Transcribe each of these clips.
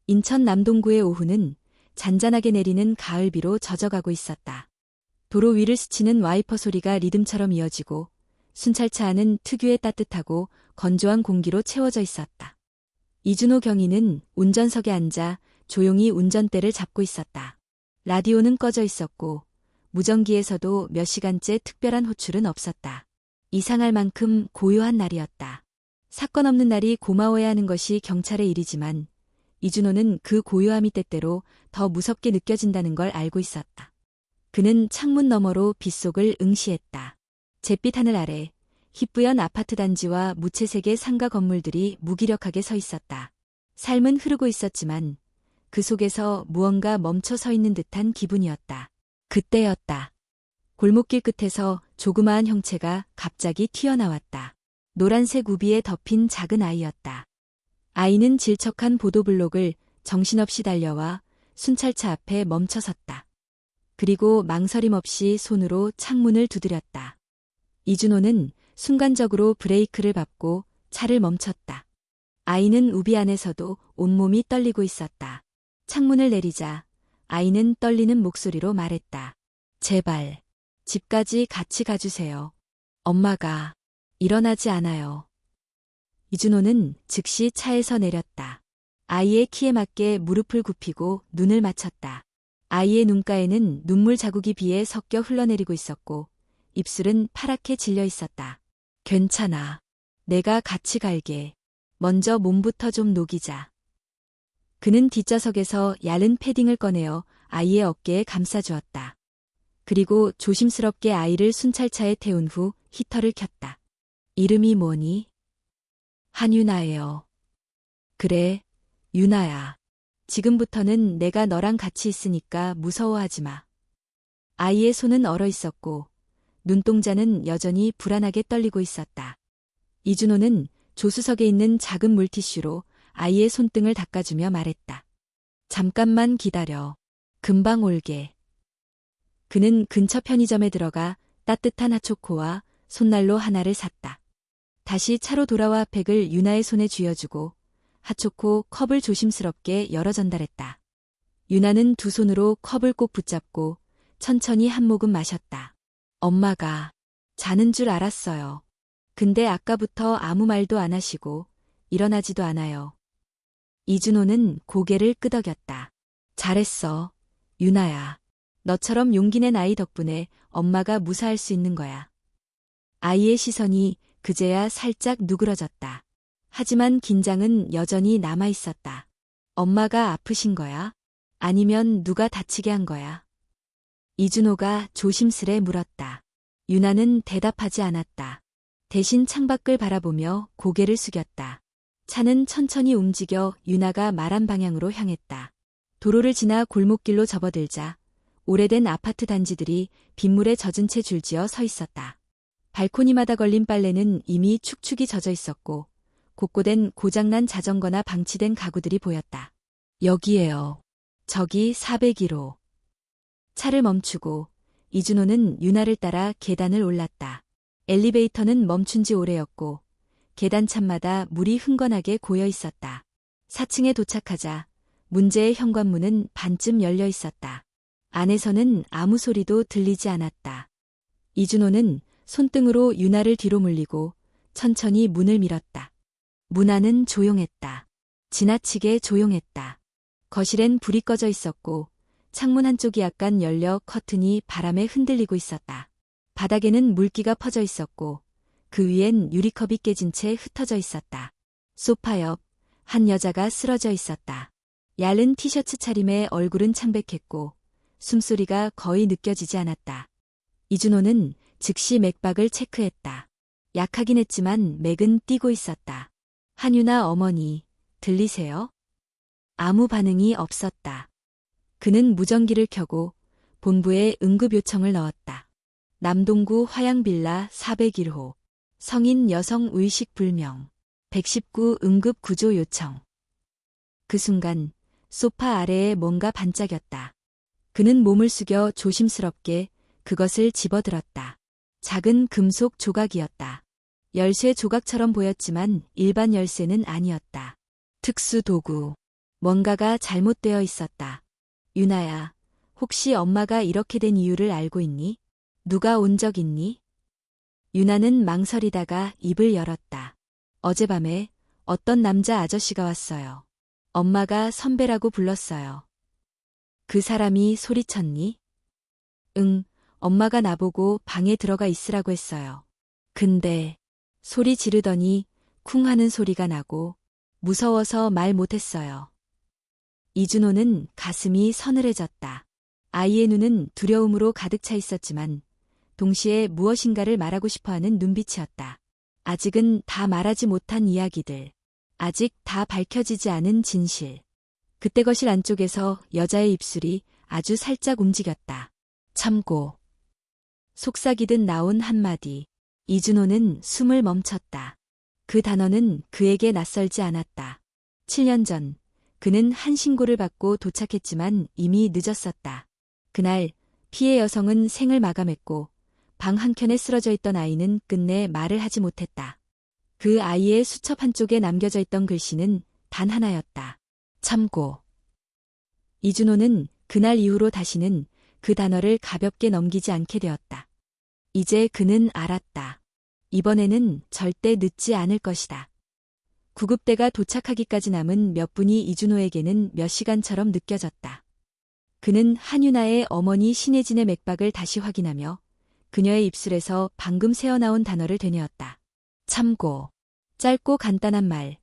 인천 남동구의 오후는 잔잔하게 내리는 가을비로 젖어가고 있었다. 도로 위를 스치는 와이퍼 소리가 리듬처럼 이어지고 순찰차 안은 특유의 따뜻하고 건조한 공기로 채워져 있었다. 이준호 경위는 운전석에 앉아 조용히 운전대를 잡고 있었다. 라디오는 꺼져 있었고 무전기에서도 몇 시간째 특별한 호출은 없었다. 이상할 만큼 고요한 날이었다. 사건 없는 날이 고마워야 하는 것이 경찰의 일이지만 이준호는 그 고요함이 때때로 더 무섭게 느껴진다는 걸 알고 있었다. 그는 창문 너머로 빗속을 응시했다. 잿빛 하늘 아래 희뿌연 아파트 단지와 무채색의 상가 건물들이 무기력하게 서 있었다. 삶은 흐르고 있었지만 그 속에서 무언가 멈춰 서 있는 듯한 기분이었다. 그때였다. 골목길 끝에서 조그마한 형체가 갑자기 튀어나왔다. 노란색 우비에 덮인 작은 아이였다. 아이는 질척한 보도블록을 정신없이 달려와 순찰차 앞에 멈춰섰다. 그리고 망설임 없이 손으로 창문을 두드렸다. 이준호는 순간적으로 브레이크를 밟고 차를 멈췄다. 아이는 우비 안에서도 온몸이 떨리고 있었다. 창문을 내리자 아이는 떨리는 목소리로 말했다. 제발, 집까지 같이 가주세요. 엄마가 일어나지 않아요. 이준호는 즉시 차에서 내렸다. 아이의 키에 맞게 무릎을 굽히고 눈을 맞췄다. 아이의 눈가에는 눈물 자국이 비에 섞여 흘러내리고 있었고 입술은 파랗게 질려 있었다. 괜찮아. 내가 같이 갈게. 먼저 몸부터 좀 녹이자. 그는 뒷좌석에서 얇은 패딩을 꺼내어 아이의 어깨에 감싸주었다. 그리고 조심스럽게 아이를 순찰차에 태운 후 히터를 켰다. 이름이 뭐니? 한유나예요. 그래, 유나야. 지금부터는 내가 너랑 같이 있으니까 무서워하지 마. 아이의 손은 얼어 있었고 눈동자는 여전히 불안하게 떨리고 있었다. 이준호는 조수석에 있는 작은 물티슈로 아이의 손등을 닦아주며 말했다. 잠깐만 기다려. 금방 올게. 그는 근처 편의점에 들어가 따뜻한 핫초코와 손난로 하나를 샀다. 다시 차로 돌아와 팩을 유나의 손에 쥐어주고 핫초코 컵을 조심스럽게 열어 전달했다. 유나는 두 손으로 컵을 꼭 붙잡고 천천히 한 모금 마셨다. 엄마가 자는 줄 알았어요. 근데 아까부터 아무 말도 안 하시고 일어나지도 않아요. 이준호는 고개를 끄덕였다. 잘했어, 유나야. 너처럼 용기 낸 아이 덕분에 엄마가 무사할 수 있는 거야. 아이의 시선이 그제야 살짝 누그러졌다. 하지만 긴장은 여전히 남아 있었다. 엄마가 아프신 거야? 아니면 누가 다치게 한 거야? 이준호가 조심스레 물었다. 유나는 대답하지 않았다. 대신 창밖을 바라보며 고개를 숙였다. 차는 천천히 움직여 유나가 말한 방향으로 향했다. 도로를 지나 골목길로 접어들자 오래된 아파트 단지들이 빗물에 젖은 채 줄지어 서 있었다. 발코니마다 걸린 빨래는 이미 축축이 젖어 있었고 곳곳엔 고장난 자전거나 방치된 가구들이 보였다. 여기에요. 저기 401호. 차를 멈추고 이준호는 유나를 따라 계단을 올랐다. 엘리베이터는 멈춘 지 오래였고 계단참마다 물이 흥건하게 고여 있었다. 4층에 도착하자 문제의 현관문은 반쯤 열려 있었다. 안에서는 아무 소리도 들리지 않았다. 이준호는 손등으로 유나를 뒤로 물리고 천천히 문을 밀었다. 문 안은 조용했다. 지나치게 조용했다. 거실엔 불이 꺼져 있었고 창문 한쪽이 약간 열려 커튼이 바람에 흔들리고 있었다. 바닥에는 물기가 퍼져 있었고 그 위엔 유리컵이 깨진 채 흩어져 있었다. 소파 옆 한 여자가 쓰러져 있었다. 얇은 티셔츠 차림에 얼굴은 창백했고 숨소리가 거의 느껴지지 않았다. 이준호는 즉시 맥박을 체크했다. 약하긴 했지만 맥은 뛰고 있었다. 한유나 어머니, 들리세요? 아무 반응이 없었다. 그는 무전기를 켜고 본부에 응급 요청을 넣었다. 남동구 화양빌라 401호. 성인 여성 의식 불명. 119 응급 구조 요청. 그 순간 소파 아래에 뭔가 반짝였다. 그는 몸을 숙여 조심스럽게 그것을 집어들었다. 작은 금속 조각이었다. 열쇠 조각처럼 보였지만 일반 열쇠는 아니었다. 특수 도구. 뭔가가 잘못되어 있었다. 유나야, 혹시 엄마가 이렇게 된 이유를 알고 있니? 누가 온 적 있니? 유나는 망설이다가 입을 열었다. 어젯밤에 어떤 남자 아저씨가 왔어요. 엄마가 선배라고 불렀어요. 그 사람이 소리쳤니? 응, 엄마가 나보고 방에 들어가 있으라고 했어요. 근데 소리 지르더니 쿵 하는 소리가 나고 무서워서 말 못했어요. 이준호는 가슴이 서늘해졌다. 아이의 눈은 두려움으로 가득 차 있었지만 동시에 무엇인가를 말하고 싶어하는 눈빛이었다. 아직은 다 말하지 못한 이야기들. 아직 다 밝혀지지 않은 진실. 그때 거실 안쪽에서 여자의 입술이 아주 살짝 움직였다. 참고. 속삭이듯 나온 한마디. 이준호는 숨을 멈췄다. 그 단어는 그에게 낯설지 않았다. 7년 전 그는 한 신고를 받고 도착했지만 이미 늦었었다. 그날 피해 여성은 생을 마감했고 방 한켠에 쓰러져 있던 아이는 끝내 말을 하지 못했다. 그 아이의 수첩 한쪽에 남겨져 있던 글씨는 단 하나였다. 참고. 이준호는 그날 이후로 다시는 그 단어를 가볍게 넘기지 않게 되었다. 이제 그는 알았다. 이번에는 절대 늦지 않을 것이다. 구급대가 도착하기까지 남은 몇 분이 이준호에게는 몇 시간처럼 느껴졌다. 그는 한유나의 어머니 신혜진의 맥박을 다시 확인하며 그녀의 입술에서 방금 새어나온 단어를 되뇌었다. 참고. 짧고 간단한 말.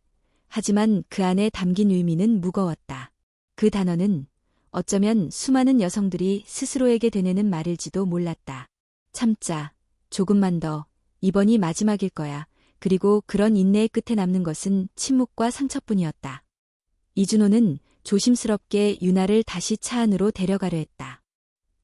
하지만 그 안에 담긴 의미는 무거웠다. 그 단어는 어쩌면 수많은 여성들이 스스로에게 되뇌는 말일지도 몰랐다. 참자. 조금만 더. 이번이 마지막일 거야. 그리고 그런 인내의 끝에 남는 것은 침묵과 상처뿐이었다. 이준호는 조심스럽게 유나를 다시 차 안으로 데려가려 했다.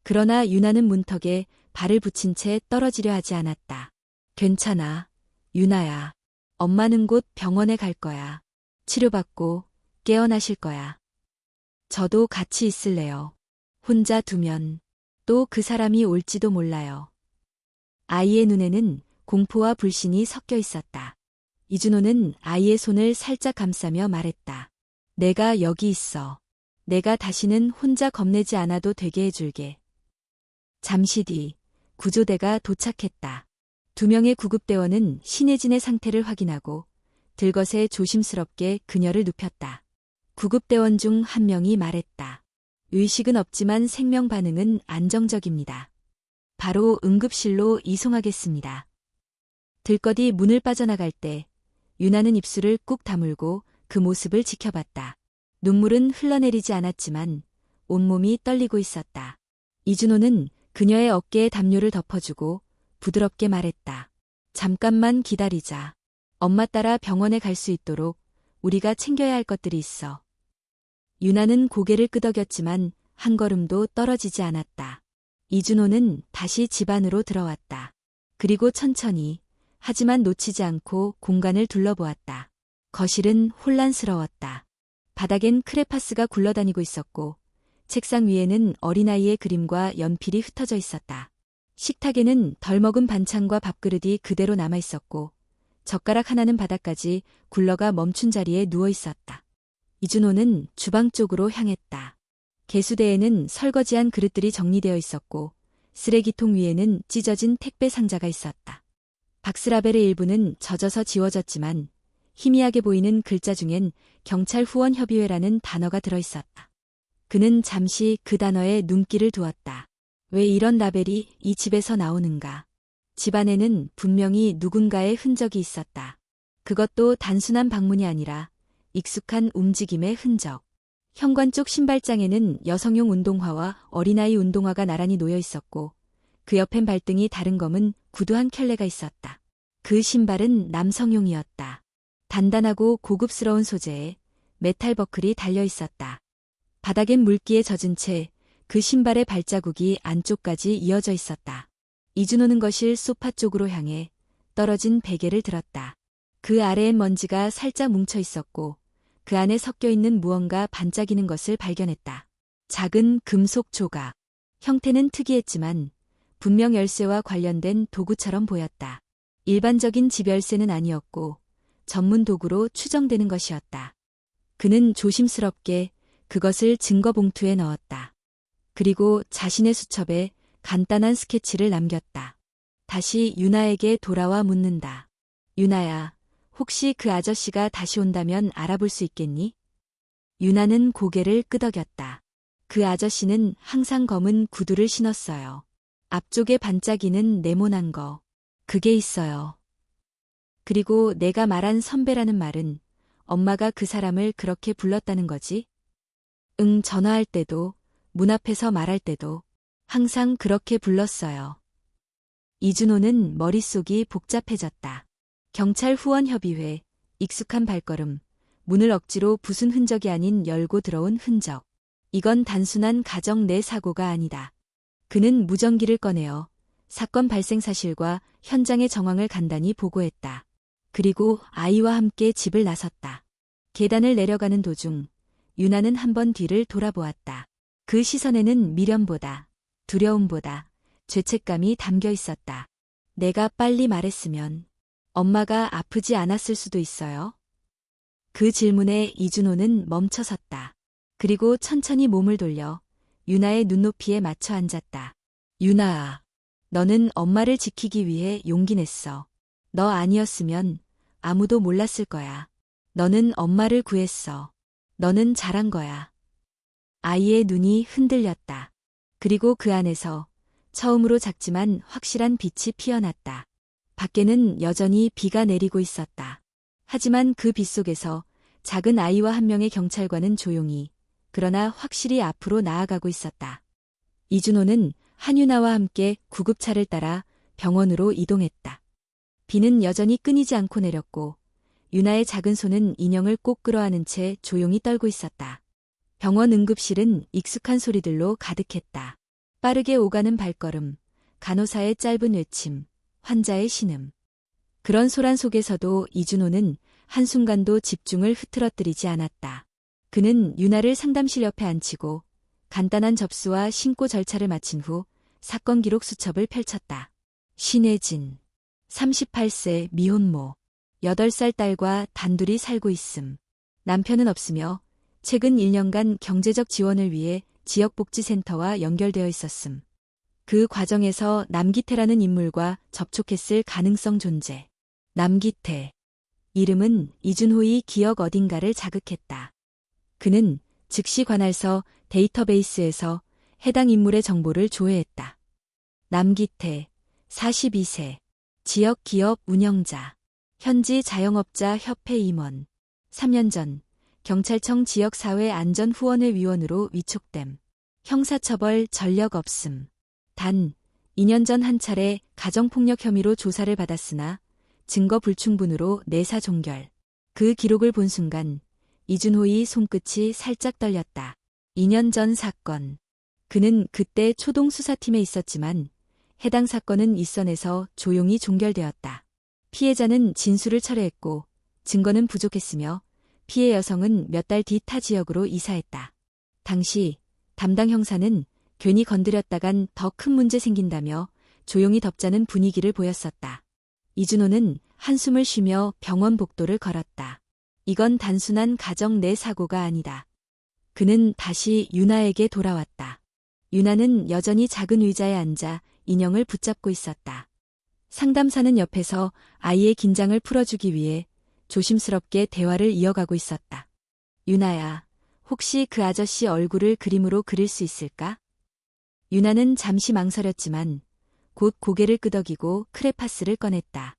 그러나 유나는 문턱에 발을 붙인 채 떨어지려 하지 않았다. 괜찮아. 유나야. 엄마는 곧 병원에 갈 거야. 치료받고 깨어나실 거야. 저도 같이 있을래요. 혼자 두면 또 그 사람이 올지도 몰라요. 아이의 눈에는 공포와 불신이 섞여 있었다. 이준호는 아이의 손을 살짝 감싸며 말했다. 내가 여기 있어. 내가 다시는 혼자 겁내지 않아도 되게 해줄게. 잠시 뒤 구조대가 도착했다. 2명의 구급대원은 신혜진의 상태를 확인하고 들것에 조심스럽게 그녀를 눕혔다. 구급대원 중 한 명이 말했다. 의식은 없지만 생명 반응은 안정적입니다. 바로 응급실로 이송하겠습니다. 들것이 문을 빠져나갈 때 유나는 입술을 꾹 다물고 그 모습을 지켜봤다. 눈물은 흘러내리지 않았지만 온몸이 떨리고 있었다. 이준호는 그녀의 어깨에 담요를 덮어주고 부드럽게 말했다. 잠깐만 기다리자. 엄마 따라 병원에 갈 수 있도록 우리가 챙겨야 할 것들이 있어. 유나는 고개를 끄덕였지만 한 걸음도 떨어지지 않았다. 이준호는 다시 집 안으로 들어왔다. 그리고 천천히 하지만 놓치지 않고 공간을 둘러보았다. 거실은 혼란스러웠다. 바닥엔 크레파스가 굴러다니고 있었고 책상 위에는 어린아이의 그림과 연필이 흩어져 있었다. 식탁에는 덜 먹은 반찬과 밥그릇이 그대로 남아있었고 젓가락 하나는 바닥까지 굴러가 멈춘 자리에 누워 있었다. 이준호는 주방 쪽으로 향했다. 개수대에는 설거지한 그릇들이 정리되어 있었고 쓰레기통 위에는 찢어진 택배 상자가 있었다. 박스라벨의 일부는 젖어서 지워졌지만 희미하게 보이는 글자 중엔 경찰 후원 협의회라는 단어가 들어있었다. 그는 잠시 그 단어에 눈길을 두었다. 왜 이런 라벨이 이 집에서 나오는가? 집안에는 분명히 누군가의 흔적이 있었다. 그것도 단순한 방문이 아니라 익숙한 움직임의 흔적. 현관 쪽 신발장에는 여성용 운동화와 어린아이 운동화가 나란히 놓여 있었고 그 옆엔 발등이 다른 검은 구두 한 켤레가 있었다. 그 신발은 남성용이었다. 단단하고 고급스러운 소재에 메탈 버클이 달려 있었다. 바닥엔 물기에 젖은 채 그 신발의 발자국이 안쪽까지 이어져 있었다. 이준호는 거실 소파 쪽으로 향해 떨어진 베개를 들었다. 그 아래엔 먼지가 살짝 뭉쳐 있었고 그 안에 섞여 있는 무언가 반짝이는 것을 발견했다. 작은 금속 조각. 형태는 특이했지만 분명 열쇠와 관련된 도구처럼 보였다. 일반적인 집 열쇠는 아니었고 전문 도구로 추정되는 것이었다. 그는 조심스럽게 그것을 증거 봉투에 넣었다. 그리고 자신의 수첩에 간단한 스케치를 남겼다. 다시 유나에게 돌아와 묻는다. 유나야, 혹시 그 아저씨가 다시 온다면 알아볼 수 있겠니? 유나는 고개를 끄덕였다. 그 아저씨는 항상 검은 구두를 신었어요. 앞쪽에 반짝이는 네모난 거. 그게 있어요. 그리고 내가 말한 선배라는 말은 엄마가 그 사람을 그렇게 불렀다는 거지? 응, 전화할 때도, 문 앞에서 말할 때도 항상 그렇게 불렀어요. 이준호는 머릿속이 복잡해졌다. 경찰 후원협의회, 익숙한 발걸음, 문을 억지로 부순 흔적이 아닌 열고 들어온 흔적. 이건 단순한 가정 내 사고가 아니다. 그는 무전기를 꺼내어 사건 발생 사실과 현장의 정황을 간단히 보고했다. 그리고 아이와 함께 집을 나섰다. 계단을 내려가는 도중 유나는 한 번 뒤를 돌아보았다. 그 시선에는 미련보다, 두려움보다 죄책감이 담겨 있었다. 내가 빨리 말했으면 엄마가 아프지 않았을 수도 있어요? 그 질문에 이준호는 멈춰섰다. 그리고 천천히 몸을 돌려 유나의 눈높이에 맞춰 앉았다. 유나아, 너는 엄마를 지키기 위해 용기 냈어. 너 아니었으면 아무도 몰랐을 거야. 너는 엄마를 구했어. 너는 잘한 거야. 아이의 눈이 흔들렸다. 그리고 그 안에서 처음으로 작지만 확실한 빛이 피어났다. 밖에는 여전히 비가 내리고 있었다. 하지만 그 빛 속에서 작은 아이와 한 명의 경찰관은 조용히, 그러나 확실히 앞으로 나아가고 있었다. 이준호는 한유나와 함께 구급차를 따라 병원으로 이동했다. 비는 여전히 끊이지 않고 내렸고 유나의 작은 손은 인형을 꼭 끌어안은 채 조용히 떨고 있었다. 병원 응급실은 익숙한 소리들로 가득했다. 빠르게 오가는 발걸음, 간호사의 짧은 외침, 환자의 신음. 그런 소란 속에서도 이준호는 한순간도 집중을 흐트러뜨리지 않았다. 그는 유나를 상담실 옆에 앉히고 간단한 접수와 신고 절차를 마친 후 사건 기록 수첩을 펼쳤다. 신혜진, 38세 미혼모, 8살 딸과 단둘이 살고 있음. 남편은 없으며 최근 1년간 경제적 지원을 위해 지역복지센터와 연결되어 있었음. 그 과정에서 남기태라는 인물과 접촉했을 가능성 존재. 남기태. 이름은 이준호의 기억 어딘가를 자극했다. 그는 즉시 관할서 데이터베이스에서 해당 인물의 정보를 조회했다. 남기태, 42세, 지역 기업 운영자, 현지 자영업자 협회 임원, 3년 전 경찰청 지역사회안전후원회 위원으로 위촉됨. 형사처벌 전력 없음. 단, 2년 전 한 차례 가정폭력 혐의로 조사를 받았으나 증거 불충분으로 내사 종결. 그 기록을 본 순간 이준호의 손끝이 살짝 떨렸다. 2년 전 사건. 그는 그때 초동수사팀에 있었지만 해당 사건은 윗선에서 조용히 종결되었다. 피해자는 진술을 철회했고 증거는 부족했으며 피해 여성은 몇 달 뒤 타 지역으로 이사했다. 당시 담당 형사는 괜히 건드렸다간 더 큰 문제 생긴다며 조용히 덮자는 분위기를 보였었다. 이준호는 한숨을 쉬며 병원 복도를 걸었다. 이건 단순한 가정 내 사고가 아니다. 그는 다시 유나에게 돌아왔다. 유나는 여전히 작은 의자에 앉아 인형을 붙잡고 있었다. 상담사는 옆에서 아이의 긴장을 풀어주기 위해 조심스럽게 대화를 이어가고 있었다. 유나야, 혹시 그 아저씨 얼굴을 그림으로 그릴 수 있을까? 유나는 잠시 망설였지만 곧 고개를 끄덕이고 크레파스를 꺼냈다.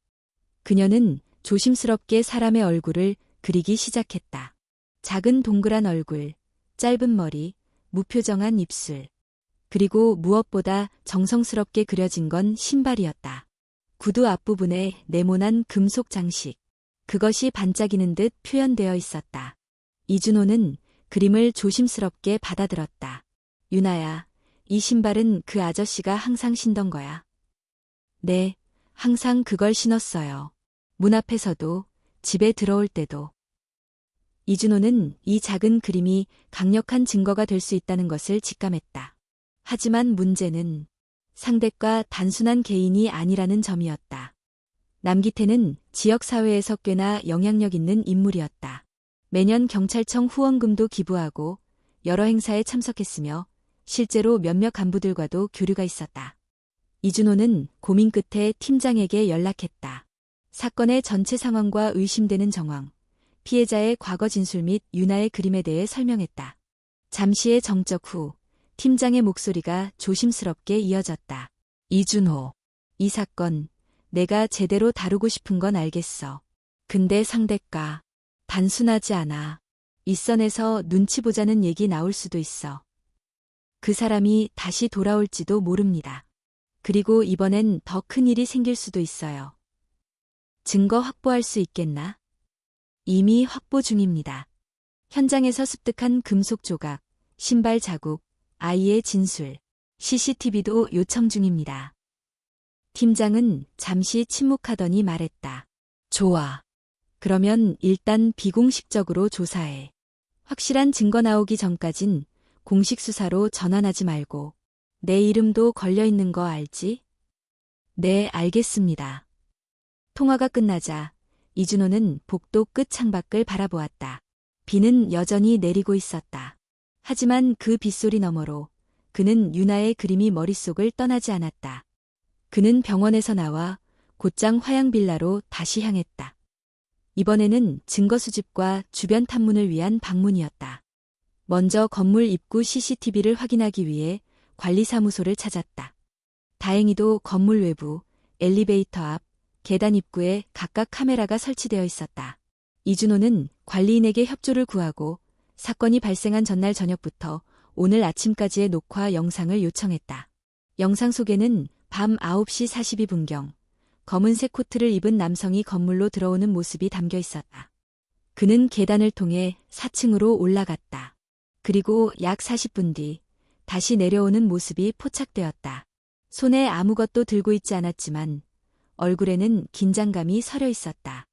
그녀는 조심스럽게 사람의 얼굴을 그리기 시작했다. 작은 동그란 얼굴, 짧은 머리, 무표정한 입술. 그리고 무엇보다 정성스럽게 그려진 건 신발이었다. 구두 앞부분에 네모난 금속 장식. 그것이 반짝이는 듯 표현되어 있었다. 이준호는 그림을 조심스럽게 받아들었다. 유나야, 이 신발은 그 아저씨가 항상 신던 거야. 네, 항상 그걸 신었어요. 문 앞에서도, 집에 들어올 때도. 이준호는 이 작은 그림이 강력한 증거가 될 수 있다는 것을 직감했다. 하지만 문제는 상대가 단순한 개인이 아니라는 점이었다. 남기태는 지역사회에서 꽤나 영향력 있는 인물이었다. 매년 경찰청 후원금도 기부하고 여러 행사에 참석했으며 실제로 몇몇 간부들과도 교류가 있었다. 이준호는 고민 끝에 팀장에게 연락했다. 사건의 전체 상황과 의심되는 정황, 피해자의 과거 진술 및 윤아의 그림에 대해 설명했다. 잠시의 정적 후 팀장의 목소리가 조심스럽게 이어졌다. 이준호, 이 사건 내가 제대로 다루고 싶은 건 알겠어. 근데 상대가 단순하지 않아. 이 선에서 눈치 보자는 얘기 나올 수도 있어. 그 사람이 다시 돌아올지도 모릅니다. 그리고 이번엔 더 큰 일이 생길 수도 있어요. 증거 확보할 수 있겠나? 이미 확보 중입니다. 현장에서 습득한 금속 조각, 신발 자국, 아이의 진술, CCTV도 요청 중입니다. 팀장은 잠시 침묵하더니 말했다. 좋아. 그러면 일단 비공식적으로 조사해. 확실한 증거 나오기 전까진 공식 수사로 전환하지 말고. 내 이름도 걸려 있는 거 알지? 네, 알겠습니다. 통화가 끝나자 이준호는 복도 끝 창밖을 바라보았다. 비는 여전히 내리고 있었다. 하지만 그 빗소리 너머로 그는 윤아의 그림이 머릿속을 떠나지 않았다. 그는 병원에서 나와 곧장 화양빌라로 다시 향했다. 이번에는 증거 수집과 주변 탐문을 위한 방문이었다. 먼저 건물 입구 CCTV를 확인하기 위해 관리사무소를 찾았다. 다행히도 건물 외부, 엘리베이터 앞, 계단 입구에 각각 카메라가 설치되어 있었다. 이준호는 관리인에게 협조를 구하고 사건이 발생한 전날 저녁부터 오늘 아침까지의 녹화 영상을 요청했다. 영상 속에는 밤 9시 42분경 검은색 코트를 입은 남성이 건물로 들어오는 모습이 담겨 있었다. 그는 계단을 통해 4층으로 올라갔다. 그리고 약 40분 뒤 다시 내려오는 모습이 포착되었다. 손에 아무것도 들고 있지 않았지만 얼굴에는 긴장감이 서려 있었다.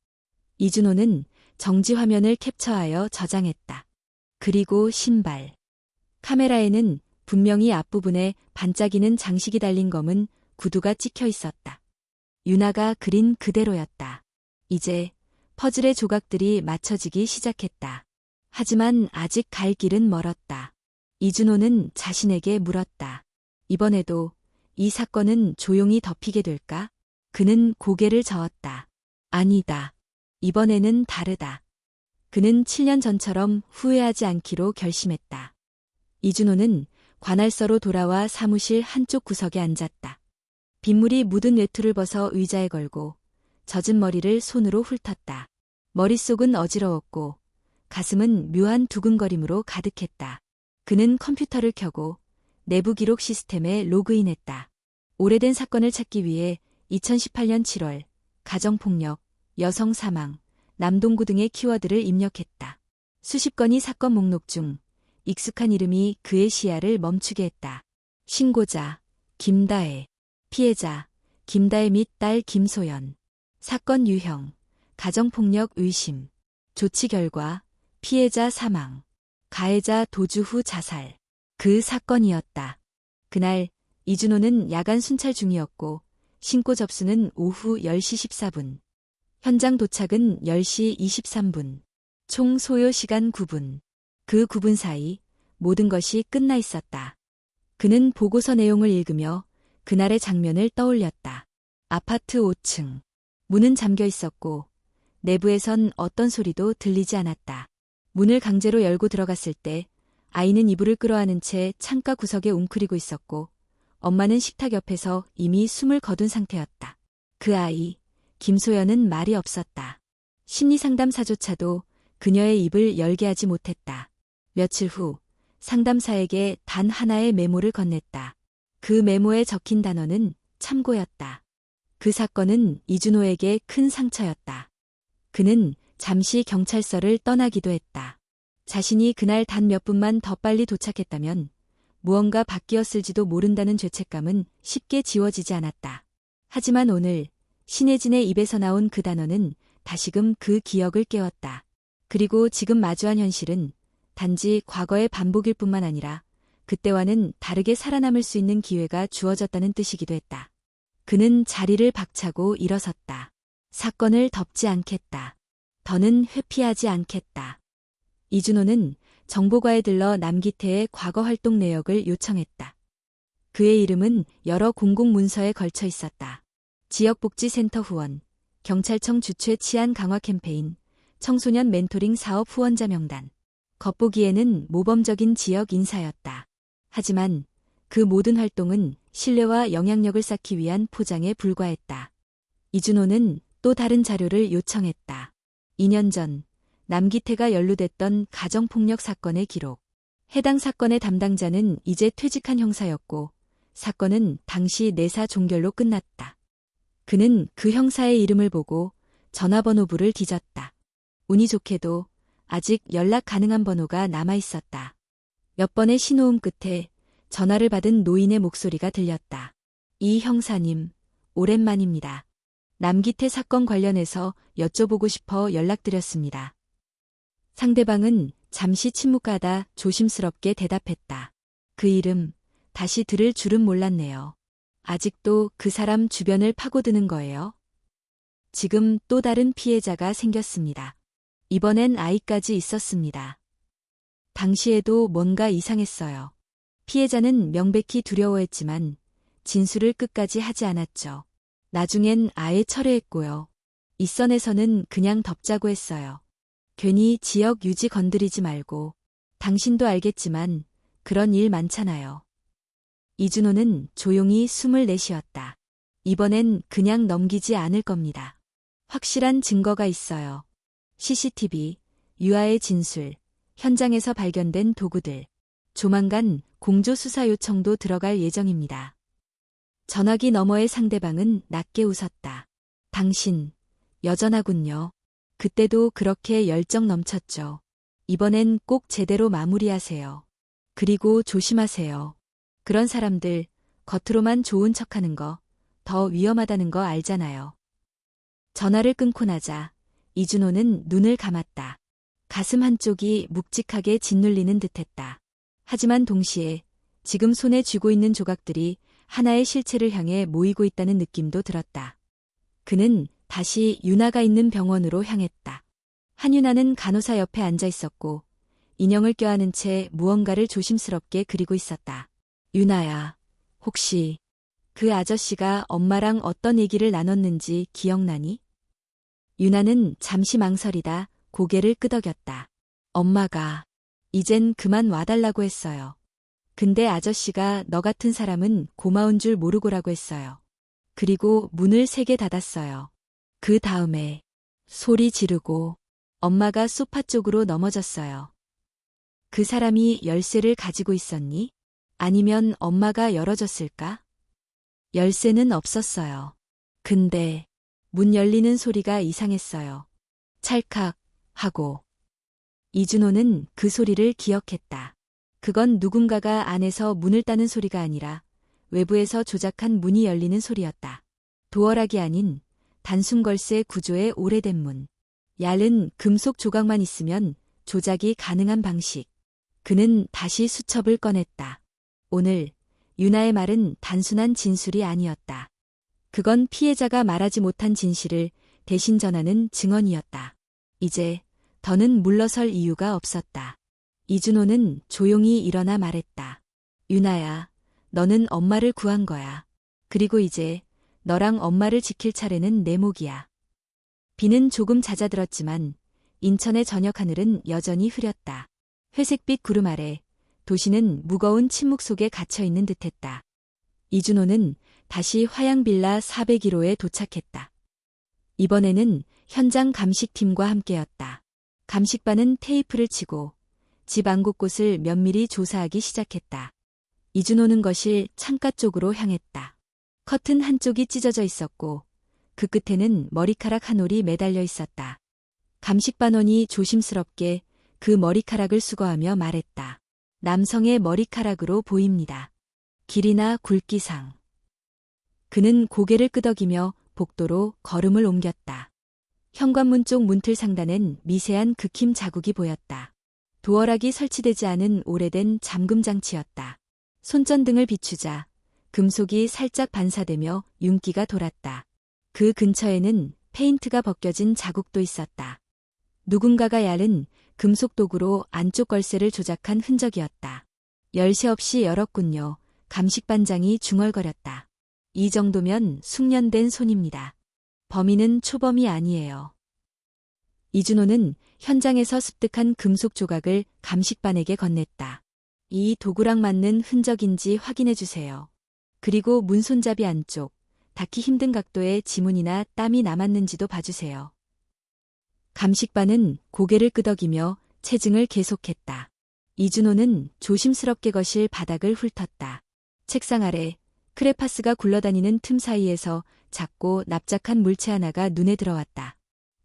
이준호는 정지 화면을 캡처하여 저장했다. 그리고 신발. 카메라에는 분명히 앞부분에 반짝이는 장식이 달린 검은 구두가 찍혀 있었다. 윤아가 그린 그대로였다. 이제 퍼즐의 조각들이 맞춰지기 시작했다. 하지만 아직 갈 길은 멀었다. 이준호는 자신에게 물었다. 이번에도 이 사건은 조용히 덮이게 될까? 그는 고개를 저었다. 아니다. 이번에는 다르다. 그는 7년 전처럼 후회하지 않기로 결심했다. 이준호는 관할서로 돌아와 사무실 한쪽 구석에 앉았다. 빗물이 묻은 외투를 벗어 의자에 걸고 젖은 머리를 손으로 훑었다. 머릿속은 어지러웠고 가슴은 묘한 두근거림으로 가득했다. 그는 컴퓨터를 켜고 내부 기록 시스템에 로그인했다. 오래된 사건을 찾기 위해 2018년 7월 가정폭력, 여성 사망, 남동구 등의 키워드를 입력했다. 수십 건의 사건 목록 중 익숙한 이름이 그의 시야를 멈추게 했다. 신고자 김다혜, 피해자 김다혜 및 딸 김소연, 사건 유형 가정폭력 의심, 조치 결과 피해자 사망, 가해자 도주 후 자살. 그 사건이었다. 그날 이준호는 야간 순찰 중이었고 신고 접수는 오후 10시 14분. 현장 도착은 10시 23분. 총 소요 시간 9분. 그 9분 사이 모든 것이 끝나 있었다. 그는 보고서 내용을 읽으며 그날의 장면을 떠올렸다. 아파트 5층. 문은 잠겨 있었고 내부에선 어떤 소리도 들리지 않았다. 문을 강제로 열고 들어갔을 때 아이는 이불을 끌어안은 채 창가 구석에 웅크리고 있었고 엄마는 식탁 옆에서 이미 숨을 거둔 상태였다. 그 아이, 김소연은 말이 없었다. 심리상담사조차도 그녀의 입을 열게 하지 못했다. 며칠 후 상담사에게 단 하나의 메모를 건넸다. 그 메모에 적힌 단어는 참고였다. 그 사건은 이준호에게 큰 상처였다. 그는 잠시 경찰서를 떠나기도 했다. 자신이 그날 단 몇 분만 더 빨리 도착했다면 무언가 바뀌었을지도 모른다는 죄책감은 쉽게 지워지지 않았다. 하지만 오늘 신혜진의 입에서 나온 그 단어는 다시금 그 기억을 깨웠다. 그리고 지금 마주한 현실은 단지 과거의 반복일 뿐만 아니라 그때와는 다르게 살아남을 수 있는 기회가 주어졌다는 뜻이기도 했다. 그는 자리를 박차고 일어섰다. 사건을 덮지 않겠다. 더는 회피하지 않겠다. 이준호는 정보과에 들러 남기태의 과거 활동 내역을 요청했다. 그의 이름은 여러 공공문서에 걸쳐 있었다. 지역복지센터 후원, 경찰청 주최 치안 강화 캠페인, 청소년 멘토링 사업 후원자 명단. 겉보기에는 모범적인 지역 인사였다. 하지만 그 모든 활동은 신뢰와 영향력을 쌓기 위한 포장에 불과했다. 이준호는 또 다른 자료를 요청했다. 2년 전 남기태가 연루됐던 가정폭력 사건의 기록. 해당 사건의 담당자는 이제 퇴직한 형사였고 사건은 당시 내사 종결로 끝났다. 그는 그 형사의 이름을 보고 전화번호부를 뒤졌다. 운이 좋게도 아직 연락 가능한 번호가 남아있었다. 몇 번의 신호음 끝에 전화를 받은 노인의 목소리가 들렸다. 이 형사님, 오랜만입니다. 남기태 사건 관련해서 여쭤보고 싶어 연락드렸습니다. 상대방은 잠시 침묵하다 조심스럽게 대답했다. 그 이름, 다시 들을 줄은 몰랐네요. 아직도 그 사람 주변을 파고드는 거예요? 지금 또 다른 피해자가 생겼습니다. 이번엔 아이까지 있었습니다. 당시에도 뭔가 이상했어요. 피해자는 명백히 두려워했지만 진술을 끝까지 하지 않았죠. 나중엔 아예 철회했고요. 이선에서는 그냥 덮자고 했어요. 괜히 지역 유지 건드리지 말고. 당신도 알겠지만 그런 일 많잖아요. 이준호는 조용히 숨을 내쉬었다. 이번엔 그냥 넘기지 않을 겁니다. 확실한 증거가 있어요. CCTV, 유아의 진술, 현장에서 발견된 도구들. 조만간 공조수사 요청도 들어갈 예정입니다. 전화기 너머의 상대방은 낮게 웃었다. 당신, 여전하군요. 그때도 그렇게 열정 넘쳤죠. 이번엔 꼭 제대로 마무리하세요. 그리고 조심하세요. 그런 사람들, 겉으로만 좋은 척하는 거, 더 위험하다는 거 알잖아요. 전화를 끊고 나자 이준호는 눈을 감았다. 가슴 한쪽이 묵직하게 짓눌리는 듯했다. 하지만 동시에 지금 손에 쥐고 있는 조각들이 하나의 실체를 향해 모이고 있다는 느낌도 들었다. 그는 다시 유나가 있는 병원으로 향했다. 한유나는 간호사 옆에 앉아 있었고 인형을 껴안은 채 무언가를 조심스럽게 그리고 있었다. 유나야, 혹시 그 아저씨가 엄마랑 어떤 얘기를 나눴는지 기억나니? 유나는 잠시 망설이다 고개를 끄덕였다. 엄마가 이젠 그만 와달라고 했어요. 근데 아저씨가 너 같은 사람은 고마운 줄 모르고라고 했어요. 그리고 문을 세게 닫았어요. 그 다음에 소리 지르고 엄마가 소파 쪽으로 넘어졌어요. 그 사람이 열쇠를 가지고 있었니? 아니면 엄마가 열어줬을까? 열쇠는 없었어요. 근데 문 열리는 소리가 이상했어요. 찰칵 하고. 이준호는 그 소리를 기억했다. 그건 누군가가 안에서 문을 따는 소리가 아니라 외부에서 조작한 문이 열리는 소리였다. 도어락이 아닌 단순 걸쇠 구조의 오래된 문. 얇은 금속 조각만 있으면 조작이 가능한 방식. 그는 다시 수첩을 꺼냈다. 오늘 유나의 말은 단순한 진술이 아니었다. 그건 피해자가 말하지 못한 진실을 대신 전하는 증언이었다. 이제 더는 물러설 이유가 없었다. 이준호는 조용히 일어나 말했다. 유나야, 너는 엄마를 구한 거야. 그리고 이제 너랑 엄마를 지킬 차례는 내 몫이야. 비는 조금 잦아들었지만 인천의 저녁 하늘은 여전히 흐렸다. 회색빛 구름 아래 도시는 무거운 침묵 속에 갇혀있는 듯했다. 이준호는 다시 화양빌라 401호에 도착했다. 이번에는 현장 감식팀과 함께였다. 감식반은 테이프를 치고 집 안 곳곳을 면밀히 조사하기 시작했다. 이준호는 거실 창가 쪽으로 향했다. 커튼 한쪽이 찢어져 있었고 그 끝에는 머리카락 한 올이 매달려 있었다. 감식반원이 조심스럽게 그 머리카락을 수거하며 말했다. 남성의 머리카락으로 보입니다. 길이나 굵기상. 그는 고개를 끄덕이며 복도로 걸음을 옮겼다. 현관문 쪽 문틀 상단엔 미세한 극힘 자국이 보였다. 도어락이 설치되지 않은 오래된 잠금 장치였다. 손전등을 비추자 금속이 살짝 반사되며 윤기가 돌았다. 그 근처에는 페인트가 벗겨진 자국도 있었다. 누군가가 얇은 금속 도구로 안쪽 걸쇠를 조작한 흔적이었다. 열 새 없이 열었군요. 감식반장이 중얼거렸다. 이 정도면 숙련된 손입니다. 범인은 초범이 아니에요. 이준호는 현장에서 습득한 금속 조각을 감식반에게 건넸다. 이 도구랑 맞는 흔적인지 확인해 주세요. 그리고 문손잡이 안쪽, 닿기 힘든 각도의 지문이나 땀이 남았는지도 봐주세요. 감식반은 고개를 끄덕이며 체증을 계속했다. 이준호는 조심스럽게 거실 바닥을 훑었다. 책상 아래 크레파스가 굴러다니는 틈 사이에서 작고 납작한 물체 하나가 눈에 들어왔다.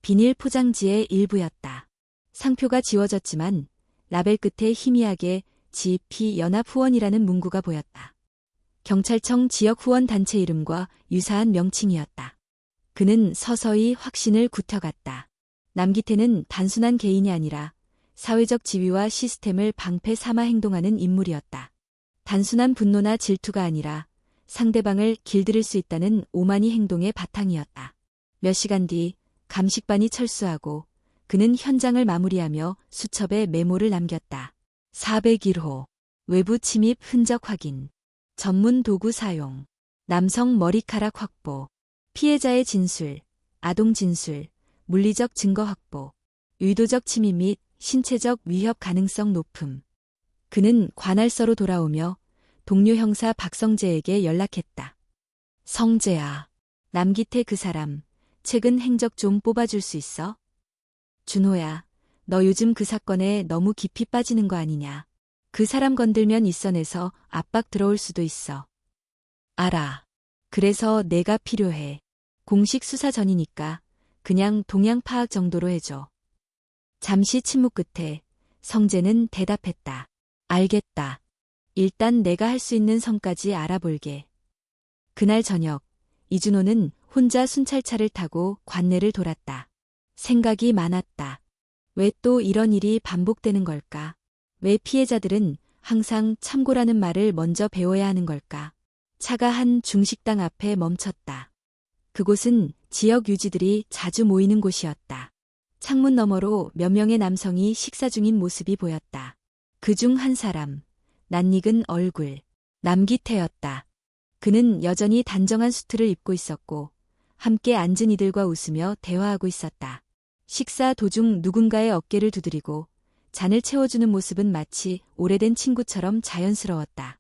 비닐 포장지의 일부였다. 상표가 지워졌지만 라벨 끝에 희미하게 GP 연합후원이라는 문구가 보였다. 경찰청 지역 후원 단체 이름과 유사한 명칭이었다. 그는 서서히 확신을 굳혀갔다. 남기태는 단순한 개인이 아니라 사회적 지위와 시스템을 방패 삼아 행동하는 인물이었다. 단순한 분노나 질투가 아니라 상대방을 길들일 수 있다는 오만이 행동의 바탕이었다. 몇 시간 뒤 감식반이 철수하고 그는 현장을 마무리하며 수첩에 메모를 남겼다. 401호 외부 침입 흔적 확인, 전문 도구 사용, 남성 머리카락 확보, 피해자의 진술, 아동 진술, 물리적 증거 확보, 의도적 침입 및 신체적 위협 가능성 높음. 그는 관할서로 돌아오며 동료 형사 박성재에게 연락했다. 성재야, 남기태 그 사람, 최근 행적 좀 뽑아줄 수 있어? 준호야, 너 요즘 그 사건에 너무 깊이 빠지는 거 아니냐. 그 사람 건들면 입선에서 압박 들어올 수도 있어. 알아. 그래서 내가 필요해. 공식 수사 전이니까 그냥 동향 파악 정도로 해줘. 잠시 침묵 끝에 성재는 대답했다. 알겠다. 일단 내가 할 수 있는 선까지 알아볼게. 그날 저녁, 이준호는 혼자 순찰차를 타고 관내를 돌았다. 생각이 많았다. 왜 또 이런 일이 반복되는 걸까? 왜 피해자들은 항상 참고라는 말을 먼저 배워야 하는 걸까? 차가 한 중식당 앞에 멈췄다. 그곳은 지역 유지들이 자주 모이는 곳이었다. 창문 너머로 몇 명의 남성이 식사 중인 모습이 보였다. 그중 한 사람, 낯익은 얼굴, 남기태였다. 그는 여전히 단정한 수트를 입고 있었고 함께 앉은 이들과 웃으며 대화하고 있었다. 식사 도중 누군가의 어깨를 두드리고 잔을 채워주는 모습은 마치 오래된 친구처럼 자연스러웠다.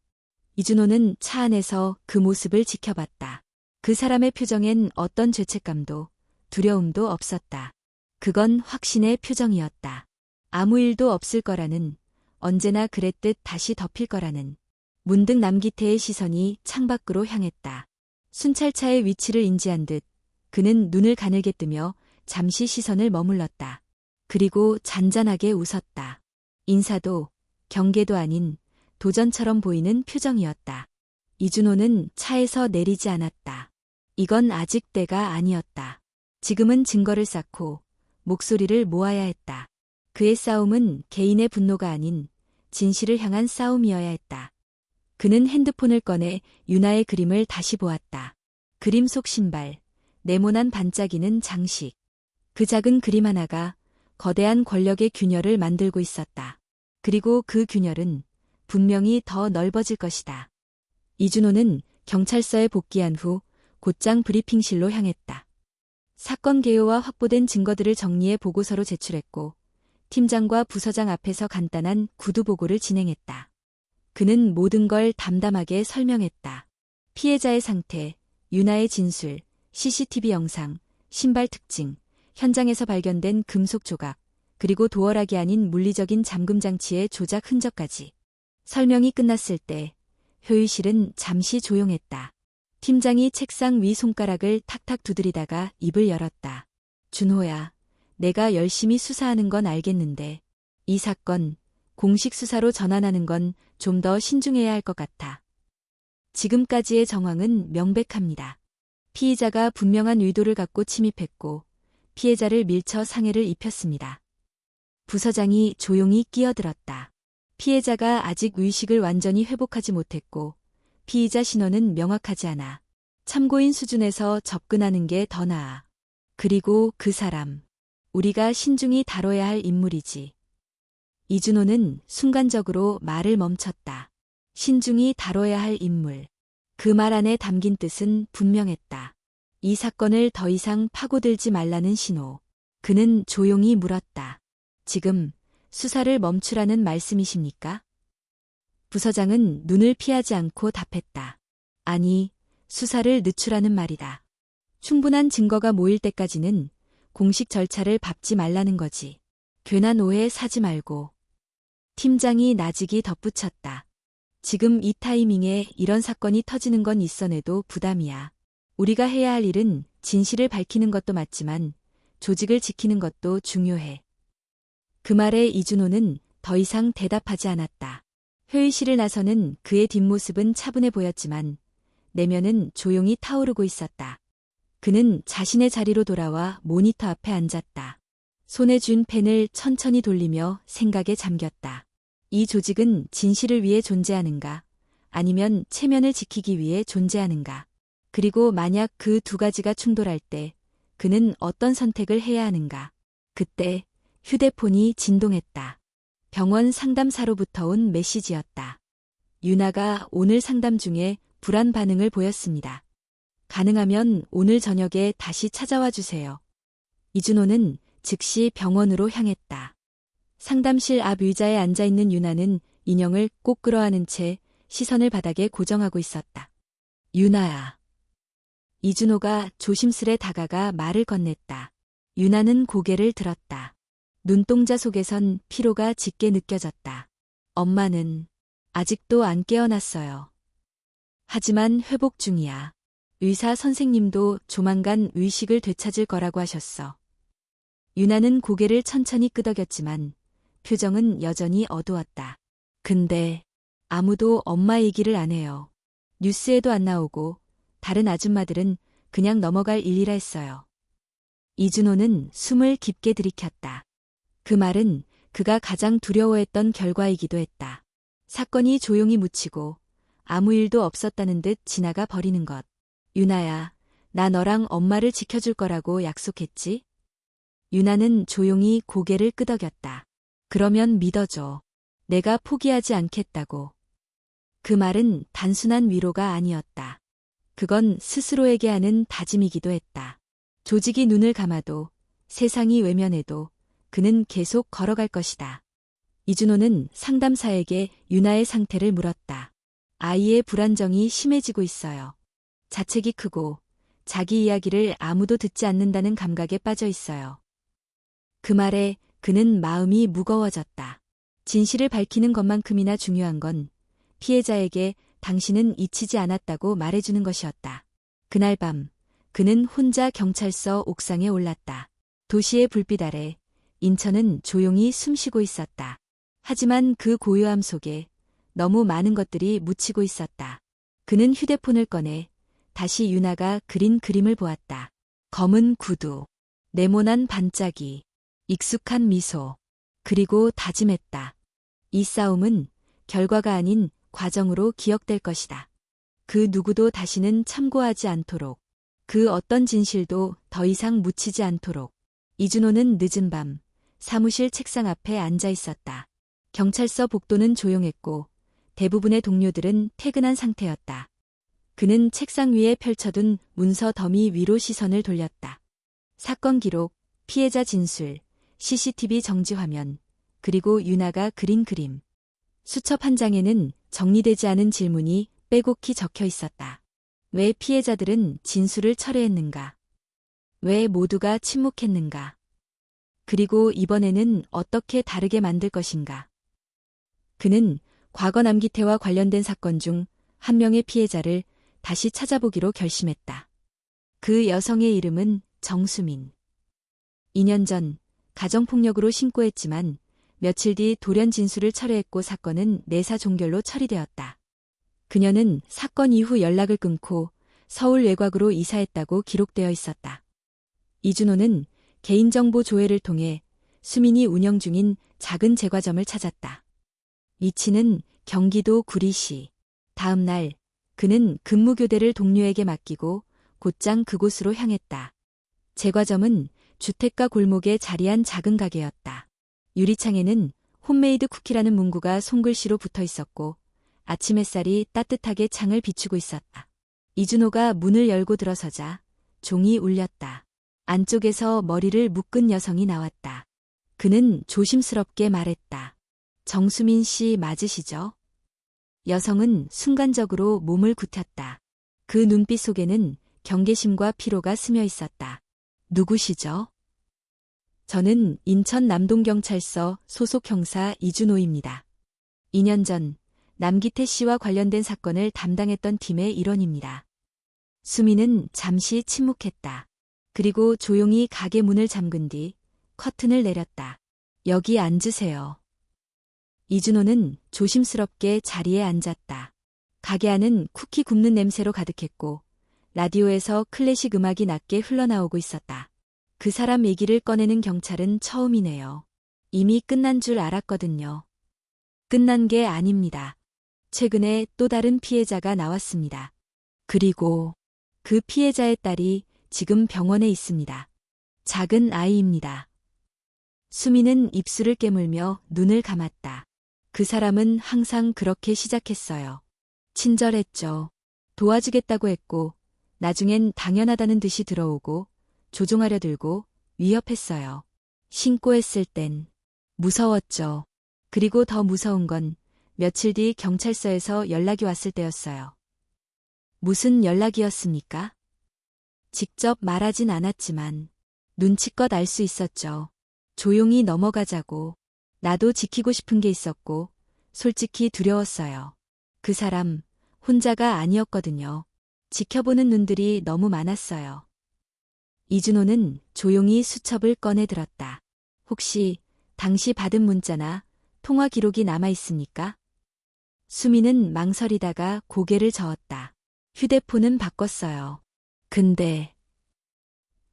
이준호는 차 안에서 그 모습을 지켜봤다. 그 사람의 표정엔 어떤 죄책감도 두려움도 없었다. 그건 확신의 표정이었다. 아무 일도 없을 거라는, 언제나 그랬듯 다시 덮일 거라는. 문득 남기태의 시선이 창밖으로 향했다. 순찰차의 위치를 인지한 듯 그는 눈을 가늘게 뜨며 잠시 시선을 머물렀다. 그리고 잔잔하게 웃었다. 인사도 경계도 아닌 도전처럼 보이는 표정이었다. 이준호는 차에서 내리지 않았다. 이건 아직 때가 아니었다. 지금은 증거를 쌓고 목소리를 모아야 했다. 그의 싸움은 개인의 분노가 아닌 진실을 향한 싸움이어야 했다. 그는 핸드폰을 꺼내 유나의 그림을 다시 보았다. 그림 속 신발, 네모난 반짝이는 장식. 그 작은 그림 하나가 거대한 권력의 균열을 만들고 있었다. 그리고 그 균열은 분명히 더 넓어질 것이다. 이준호는 경찰서에 복귀한 후 곧장 브리핑실로 향했다. 사건 개요와 확보된 증거들을 정리해 보고서로 제출했고 팀장과 부서장 앞에서 간단한 구두 보고를 진행했다. 그는 모든 걸 담담하게 설명했다. 피해자의 상태, 유나의 진술, CCTV 영상, 신발 특징, 현장에서 발견된 금속 조각, 그리고 도어락이 아닌 물리적인 잠금 장치의 조작 흔적까지. 설명이 끝났을 때 효율실은 잠시 조용했다. 팀장이 책상 위 손가락을 탁탁 두드리다가 입을 열었다. 준호야, 내가 열심히 수사하는 건 알겠는데 이 사건 공식 수사로 전환하는 건 좀 더 신중해야 할 것 같아. 지금까지의 정황은 명백합니다. 피의자가 분명한 의도를 갖고 침입했고 피해자를 밀쳐 상해를 입혔습니다. 부서장이 조용히 끼어들었다. 피해자가 아직 의식을 완전히 회복하지 못했고 피의자 신원은 명확하지 않아. 참고인 수준에서 접근하는 게 더 나아. 그리고 그 사람, 우리가 신중히 다뤄야 할 인물이지. 이준호는 순간적으로 말을 멈췄다. 신중히 다뤄야 할 인물. 그 말 안에 담긴 뜻은 분명했다. 이 사건을 더 이상 파고들지 말라는 신호. 그는 조용히 물었다. 지금 수사를 멈추라는 말씀이십니까? 부서장은 눈을 피하지 않고 답했다. 아니, 수사를 늦추라는 말이다. 충분한 증거가 모일 때까지는 공식 절차를 밟지 말라는 거지. 괜한 오해 사지 말고. 팀장이 나직이 덧붙였다. 지금 이 타이밍에 이런 사건이 터지는 건 있어내도 부담이야. 우리가 해야 할 일은 진실을 밝히는 것도 맞지만 조직을 지키는 것도 중요해. 그 말에 이준호는 더 이상 대답하지 않았다. 회의실을 나서는 그의 뒷모습은 차분해 보였지만 내면은 조용히 타오르고 있었다. 그는 자신의 자리로 돌아와 모니터 앞에 앉았다. 손에 쥔 펜을 천천히 돌리며 생각에 잠겼다. 이 조직은 진실을 위해 존재하는가? 아니면 체면을 지키기 위해 존재하는가? 그리고 만약 그 두 가지가 충돌할 때 그는 어떤 선택을 해야 하는가? 그때 휴대폰이 진동했다. 병원 상담사로부터 온 메시지였다. 유나가 오늘 상담 중에 불안 반응을 보였습니다. 가능하면 오늘 저녁에 다시 찾아와 주세요. 이준호는 즉시 병원으로 향했다. 상담실 앞 의자에 앉아있는 유나는 인형을 꼭 끌어안은 채 시선을 바닥에 고정하고 있었다. 유나야. 이준호가 조심스레 다가가 말을 건넸다. 유나는 고개를 들었다. 눈동자 속에선 피로가 짙게 느껴졌다. 엄마는 아직도 안 깨어났어요. 하지만 회복 중이야. 의사 선생님도 조만간 의식을 되찾을 거라고 하셨어. 유나는 고개를 천천히 끄덕였지만 표정은 여전히 어두웠다. 근데 아무도 엄마 얘기를 안 해요. 뉴스에도 안 나오고 다른 아줌마들은 그냥 넘어갈 일이라 했어요. 이준호는 숨을 깊게 들이켰다. 그 말은 그가 가장 두려워했던 결과이기도 했다. 사건이 조용히 묻히고 아무 일도 없었다는 듯 지나가 버리는 것. 유나야, 나 너랑 엄마를 지켜줄 거라고 약속했지? 유나는 조용히 고개를 끄덕였다. 그러면 믿어줘. 내가 포기하지 않겠다고. 그 말은 단순한 위로가 아니었다. 그건 스스로에게 하는 다짐이기도 했다. 조직이 눈을 감아도 세상이 외면해도 그는 계속 걸어갈 것이다. 이준호는 상담사에게 유나의 상태를 물었다. 아이의 불안정이 심해지고 있어요. 자책이 크고 자기 이야기를 아무도 듣지 않는다는 감각에 빠져 있어요. 그 말에 그는 마음이 무거워졌다. 진실을 밝히는 것만큼이나 중요한 건 피해자에게 당신은 잊히지 않았다고 말해주는 것이었다. 그날 밤 그는 혼자 경찰서 옥상에 올랐다. 도시의 불빛 아래 인천은 조용히 숨쉬고 있었다. 하지만 그 고요함 속에 너무 많은 것들이 묻히고 있었다. 그는 휴대폰을 꺼내 다시 유나가 그린 그림을 보았다. 검은 구두, 네모난 반짝이, 익숙한 미소, 그리고 다짐했다. 이 싸움은 결과가 아닌 과정으로 기억될 것이다. 그 누구도 다시는 참고하지 않도록, 그 어떤 진실도 더 이상 묻히지 않도록. 이준호는 늦은 밤 사무실 책상 앞에 앉아 있었다. 경찰서 복도는 조용했고 대부분의 동료들은 퇴근한 상태였다. 그는 책상 위에 펼쳐둔 문서 더미 위로 시선을 돌렸다. 사건 기록, 피해자 진술, CCTV 정지 화면, 그리고 유나가 그린 그림. 수첩 한 장에는 정리되지 않은 질문이 빼곡히 적혀 있었다. 왜 피해자들은 진술을 철회했는가? 왜 모두가 침묵했는가? 그리고 이번에는 어떻게 다르게 만들 것인가? 그는 과거 남기태와 관련된 사건 중 한 명의 피해자를 다시 찾아보기로 결심했다. 그 여성의 이름은 정수민. 2년 전 가정폭력으로 신고했지만 며칠 뒤 돌연 진술을 철회했고 사건은 내사 종결로 처리되었다. 그녀는 사건 이후 연락을 끊고 서울 외곽으로 이사했다고 기록되어 있었다. 이준호는 개인정보 조회를 통해 수민이 운영 중인 작은 제과점을 찾았다. 위치는 경기도 구리시. 다음 날 그는 근무교대를 동료에게 맡기고 곧장 그곳으로 향했다. 제과점은 주택가 골목에 자리한 작은 가게였다. 유리창에는 홈메이드 쿠키라는 문구가 손글씨로 붙어 있었고 아침 햇살이 따뜻하게 창을 비추고 있었다. 이준호가 문을 열고 들어서자 종이 울렸다. 안쪽에서 머리를 묶은 여성이 나왔다. 그는 조심스럽게 말했다. 정수민 씨 맞으시죠? 여성은 순간적으로 몸을 굳혔다. 그 눈빛 속에는 경계심과 피로가 스며 있었다. 누구시죠? 저는 인천 남동경찰서 소속 형사 이준호입니다. 2년 전 남기태 씨와 관련된 사건을 담당했던 팀의 일원입니다. 수민은 잠시 침묵했다. 그리고 조용히 가게 문을 잠근 뒤 커튼을 내렸다. 여기 앉으세요. 이준호는 조심스럽게 자리에 앉았다. 가게 안은 쿠키 굽는 냄새로 가득했고 라디오에서 클래식 음악이 낮게 흘러나오고 있었다. 그 사람 얘기를 꺼내는 경찰은 처음이네요. 이미 끝난 줄 알았거든요. 끝난 게 아닙니다. 최근에 또 다른 피해자가 나왔습니다. 그리고 그 피해자의 딸이 지금 병원에 있습니다. 작은 아이입니다. 수미는 입술을 깨물며 눈을 감았다. 그 사람은 항상 그렇게 시작했어요. 친절했죠. 도와주겠다고 했고 나중엔 당연하다는 듯이 들어오고 조종하려 들고 위협했어요. 신고했을 땐 무서웠죠. 그리고 더 무서운 건 며칠 뒤 경찰서에서 연락이 왔을 때였어요. 무슨 연락이었습니까? 직접 말하진 않았지만 눈치껏 알 수 있었죠. 조용히 넘어가자고. 나도 지키고 싶은 게 있었고 솔직히 두려웠어요. 그 사람 혼자가 아니었거든요. 지켜보는 눈들이 너무 많았어요. 이준호는 조용히 수첩을 꺼내 들었다. 혹시 당시 받은 문자나 통화 기록이 남아 있습니까? 수미는 망설이다가 고개를 저었다. 휴대폰은 바꿨어요. 근데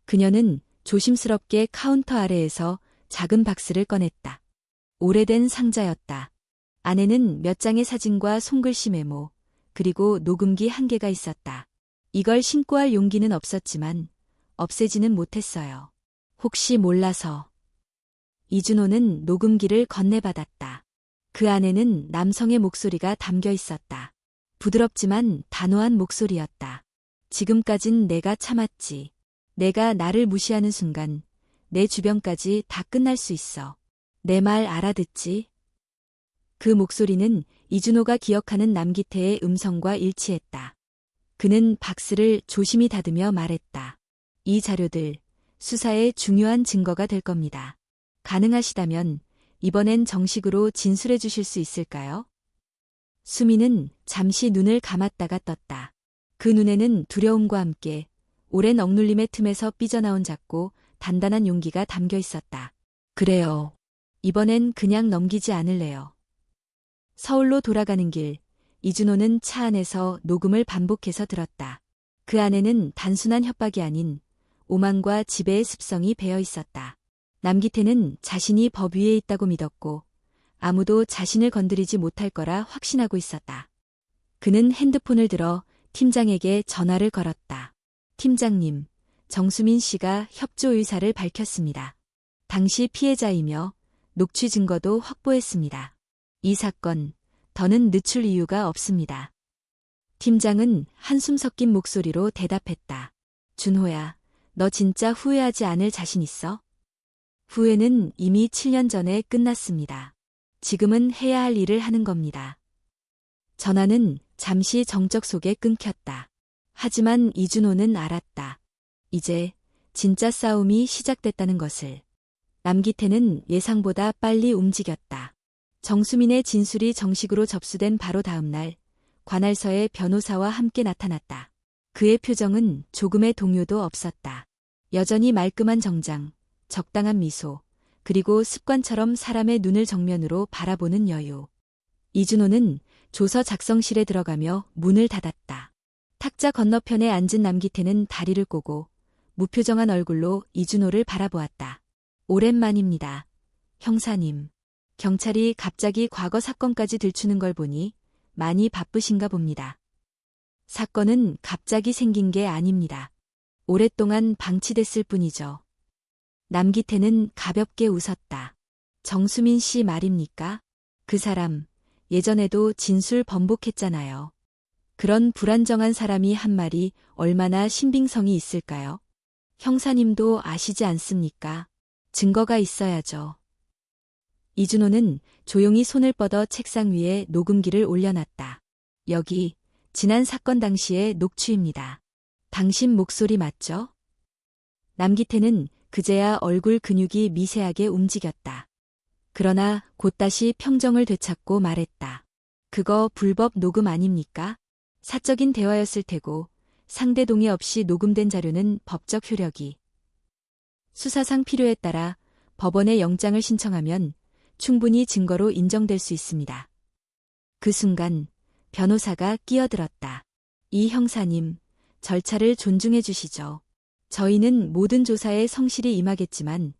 그녀는 조심스럽게 카운터 아래에서 작은 박스를 꺼냈다. 오래된 상자였다. 안에는 몇 장의 사진과 손글씨 메모, 그리고 녹음기 한 개가 있었다. 이걸 신고할 용기는 없었지만 없애지는 못했어요. 혹시 몰라서. 이준호는 녹음기를 건네받았다. 그 안에는 남성의 목소리가 담겨 있었다. 부드럽지만 단호한 목소리였다. 지금까진 내가 참았지. 내가 나를 무시하는 순간 내 주변까지 다 끝날 수 있어. 내 말 알아듣지? 그 목소리는 이준호가 기억하는 남기태의 음성과 일치했다. 그는 박스를 조심히 닫으며 말했다. 이 자료들, 수사에 중요한 증거가 될 겁니다. 가능하시다면 이번엔 정식으로 진술해 주실 수 있을까요? 수미는 잠시 눈을 감았다가 떴다. 그 눈에는 두려움과 함께 오랜 억눌림의 틈에서 삐져나온 작고 단단한 용기가 담겨 있었다. 그래요. 이번엔 그냥 넘기지 않을래요. 서울로 돌아가는 길, 이준호는 차 안에서 녹음을 반복해서 들었다. 그 안에는 단순한 협박이 아닌 오만과 지배의 습성이 배어 있었다. 남기태는 자신이 법 위에 있다고 믿었고 아무도 자신을 건드리지 못할 거라 확신하고 있었다. 그는 핸드폰을 들어 팀장에게 전화를 걸었다. 팀장님, 정수민 씨가 협조 의사를 밝혔습니다. 당시 피해자이며 녹취 증거도 확보했습니다. 이 사건, 더는 늦출 이유가 없습니다. 팀장은 한숨 섞인 목소리로 대답했다. 준호야, 너 진짜 후회하지 않을 자신 있어? 후회는 이미 7년 전에 끝났습니다. 지금은 해야 할 일을 하는 겁니다. 전화는 잠시 정적 속에 끊겼다. 하지만 이준호는 알았다. 이제 진짜 싸움이 시작됐다는 것을. 남기태는 예상보다 빨리 움직였다. 정수민의 진술이 정식으로 접수된 바로 다음 날, 관할서에 변호사와 함께 나타났다. 그의 표정은 조금의 동요도 없었다. 여전히 말끔한 정장, 적당한 미소, 그리고 습관처럼 사람의 눈을 정면으로 바라보는 여유. 이준호는 조서 작성실에 들어가며 문을 닫았다. 탁자 건너편에 앉은 남기태는 다리를 꼬고 무표정한 얼굴로 이준호를 바라보았다. 오랜만입니다. 형사님. 경찰이 갑자기 과거 사건까지 들추는 걸 보니 많이 바쁘신가 봅니다. 사건은 갑자기 생긴 게 아닙니다. 오랫동안 방치됐을 뿐이죠. 남기태는 가볍게 웃었다. 정수민 씨 말입니까? 그 사람, 예전에도 진술 번복했잖아요. 그런 불안정한 사람이 한 말이 얼마나 신빙성이 있을까요? 형사님도 아시지 않습니까? 증거가 있어야죠. 이준호는 조용히 손을 뻗어 책상 위에 녹음기를 올려놨다. 여기, 지난 사건 당시의 녹취입니다. 당신 목소리 맞죠? 남기태는 그제야 얼굴 근육이 미세하게 움직였다. 그러나 곧 다시 평정을 되찾고 말했다. 그거 불법 녹음 아닙니까? 사적인 대화였을 테고 상대 동의 없이 녹음된 자료는 법적 효력이 수사상 필요에 따라 법원에 영장을 신청하면 충분히 증거로 인정될 수 있습니다. 그 순간 변호사가 끼어들었다. 이 형사님, 절차를 존중해 주시죠. 저희는 모든 조사에 성실히 임하겠지만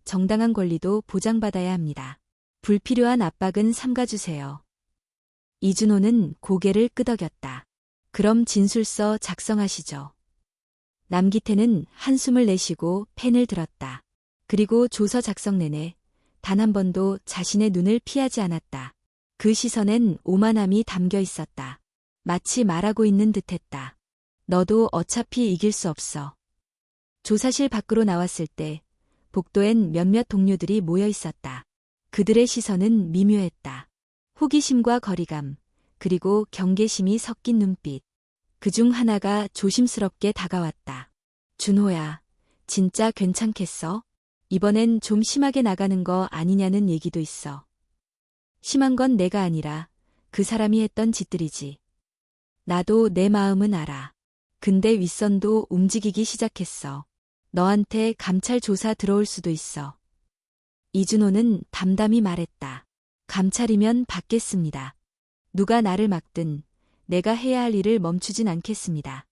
정당한 권리도 보장받아야 합니다. 불필요한 압박은 삼가주세요. 이준호는 고개를 끄덕였다. 그럼 진술서 작성하시죠. 남기태는 한숨을 내쉬고 펜을 들었다. 그리고 조서 작성 내내 단 한 번도 자신의 눈을 피하지 않았다. 그 시선엔 오만함이 담겨 있었다. 마치 말하고 있는 듯했다. 너도 어차피 이길 수 없어. 조사실 밖으로 나왔을 때 복도엔 몇몇 동료들이 모여 있었다. 그들의 시선은 미묘했다. 호기심과 거리감, 그리고 경계심이 섞인 눈빛. 그중 하나가 조심스럽게 다가왔다. 준호야, 진짜 괜찮겠어? 이번엔 좀 심하게 나가는 거 아니냐는 얘기도 있어. 심한 건 내가 아니라 그 사람이 했던 짓들이지. 나도 내 마음은 알아. 근데 윗선도 움직이기 시작했어. 너한테 감찰 조사 들어올 수도 있어. 이준호는 담담히 말했다. 감찰이면 받겠습니다. 누가 나를 막든 내가 해야 할 일을 멈추진 않겠습니다.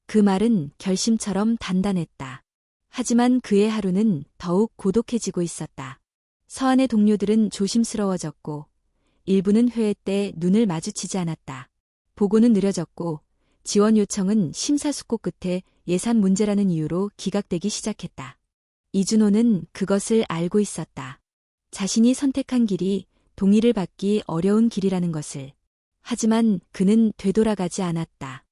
그 말은 결심처럼 단단했다. 하지만 그의 하루는 더욱 고독해지고 있었다. 서한의 동료들은 조심스러워졌고 일부는 회의 때 눈을 마주치지 않았다. 보고는 느려졌고 지원 요청은 심사숙고 끝에 예산 문제라는 이유로 기각되기 시작했다. 이준호는 그것을 알고 있었다. 자신이 선택한 길이 동의를 받기 어려운 길이라는 것을. 하지만 그는 되돌아가지 않았다.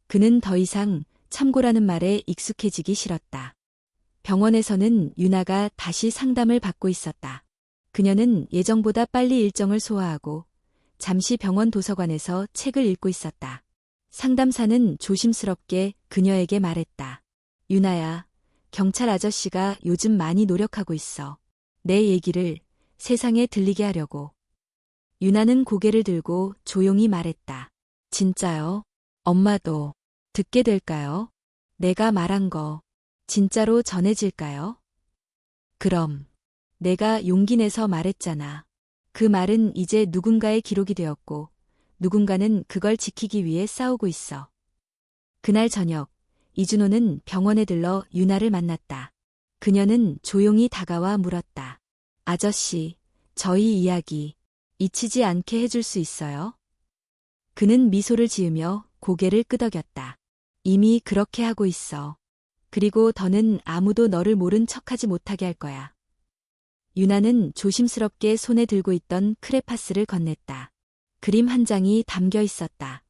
그는 더 이상 참고라는 말에 익숙해지기 싫었다. 병원에서는 유나가 다시 상담을 받고 있었다. 그녀는 예정보다 빨리 일정을 소화하고 잠시 병원 도서관에서 책을 읽고 있었다. 상담사는 조심스럽게 그녀에게 말했다. 유나야, 경찰 아저씨가 요즘 많이 노력하고 있어. 내 얘기를 세상에 들리게 하려고. 유나는 고개를 들고 조용히 말했다. 진짜요? 엄마도 듣게 될까요? 내가 말한 거 진짜로 전해질까요? 그럼 내가 용기 내서 말했잖아. 그 말은 이제 누군가의 기록이 되었고 누군가는 그걸 지키기 위해 싸우고 있어. 그날 저녁 이준호는 병원에 들러 유나를 만났다. 그녀는 조용히 다가와 물었다. 아저씨, 저희 이야기 잊히지 않게 해줄 수 있어요? 그는 미소를 지으며 고개를 끄덕였다. 이미 그렇게 하고 있어. 그리고 더는 아무도 너를 모른 척하지 못하게 할 거야. 유나는 조심스럽게 손에 들고 있던 크레파스를 건넸다. 그림 한 장이 담겨 있었다.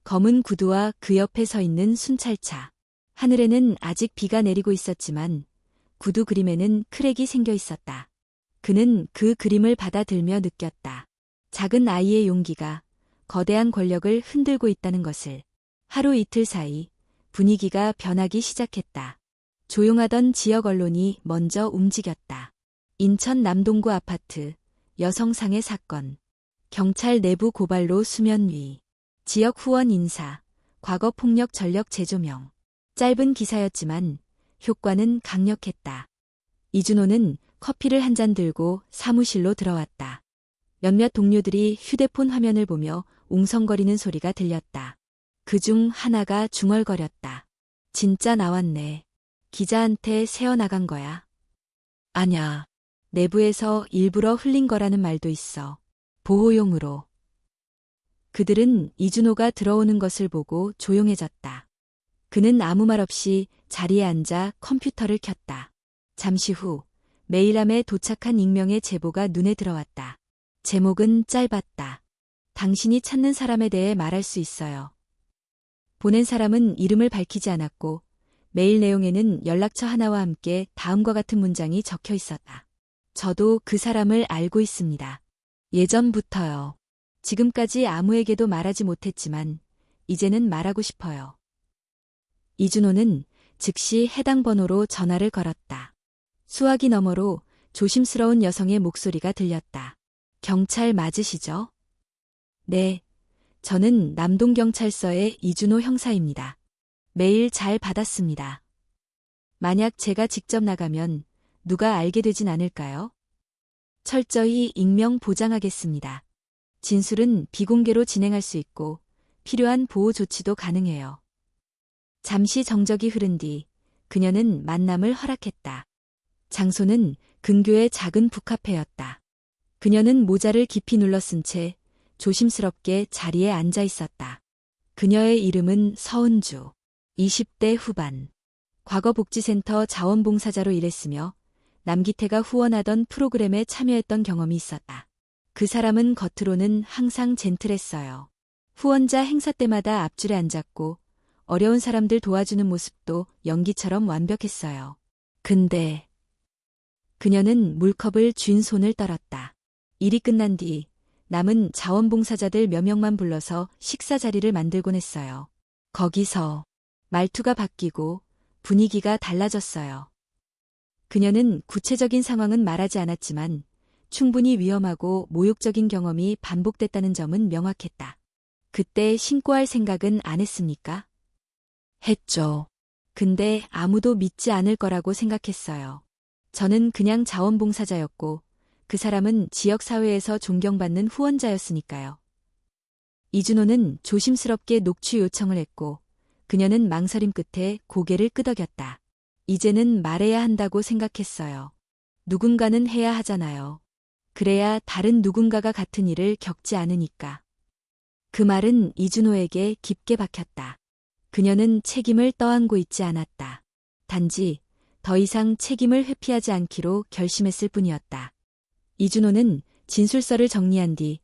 검은 구두와 그 옆에 서 있는 순찰차. 하늘에는 아직 비가 내리고 있었지만 구두 그림에는 크랙이 생겨 있었다. 그는 그 그림을 받아들며 느꼈다. 작은 아이의 용기가 거대한 권력을 흔들고 있다는 것을. 하루 이틀 사이 분위기가 변하기 시작했다. 조용하던 지역 언론이 먼저 움직였다. 인천 남동구 아파트, 여성 상해 사건, 경찰 내부 고발로 수면 위, 지역 후원 인사, 과거 폭력 전력 재조명. 짧은 기사였지만 효과는 강력했다. 이준호는 커피를 한 잔 들고 사무실로 들어왔다. 몇몇 동료들이 휴대폰 화면을 보며 웅성거리는 소리가 들렸다. 그중 하나가 중얼거렸다. 진짜 나왔네. 기자한테 새어나간 거야. 아냐. 내부에서 일부러 흘린 거라는 말도 있어. 보호용으로. 그들은 이준호가 들어오는 것을 보고 조용해졌다. 그는 아무 말 없이 자리에 앉아 컴퓨터를 켰다. 잠시 후 메일함에 도착한 익명의 제보가 눈에 들어왔다. 제목은 짧았다. 당신이 찾는 사람에 대해 말할 수 있어요. 보낸 사람은 이름을 밝히지 않았고 메일 내용에는 연락처 하나와 함께 다음과 같은 문장이 적혀 있었다. 저도 그 사람을 알고 있습니다. 예전부터요. 지금까지 아무에게도 말하지 못했지만 이제는 말하고 싶어요. 이준호는 즉시 해당 번호로 전화를 걸었다. 수화기 너머로 조심스러운 여성의 목소리가 들렸다. 경찰 맞으시죠? 네, 저는 남동경찰서의 이준호 형사입니다. 메일 잘 받았습니다. 만약 제가 직접 나가면 누가 알게 되진 않을까요? 철저히 익명 보장하겠습니다. 진술은 비공개로 진행할 수 있고 필요한 보호 조치도 가능해요. 잠시 정적이 흐른 뒤 그녀는 만남을 허락했다. 장소는 근교의 작은 북카페였다. 그녀는 모자를 깊이 눌러 쓴 채 조심스럽게 자리에 앉아 있었다. 그녀의 이름은 서은주, 20대 후반. 과거 복지센터 자원봉사자로 일했으며 남기태가 후원하던 프로그램에 참여했던 경험이 있었다. 그 사람은 겉으로는 항상 젠틀했어요. 후원자 행사 때마다 앞줄에 앉았고 어려운 사람들 도와주는 모습도 연기처럼 완벽했어요. 근데 그녀는 물컵을 쥔 손을 떨었다. 일이 끝난 뒤 남은 자원봉사자들 몇 명만 불러서 식사 자리를 만들곤 했어요. 거기서 말투가 바뀌고 분위기가 달라졌어요. 그녀는 구체적인 상황은 말하지 않았지만 충분히 위험하고 모욕적인 경험이 반복됐다는 점은 명확했다. 그때 신고할 생각은 안 했습니까? 했죠. 근데 아무도 믿지 않을 거라고 생각했어요. 저는 그냥 자원봉사자였고 그 사람은 지역사회에서 존경받는 후원자였으니까요. 이준호는 조심스럽게 녹취 요청을 했고 그녀는 망설임 끝에 고개를 끄덕였다. 이제는 말해야 한다고 생각했어요. 누군가는 해야 하잖아요. 그래야 다른 누군가가 같은 일을 겪지 않으니까. 그 말은 이준호에게 깊게 박혔다. 그녀는 책임을 떠안고 있지 않았다. 단지 더 이상 책임을 회피하지 않기로 결심했을 뿐이었다. 이준호는 진술서를 정리한 뒤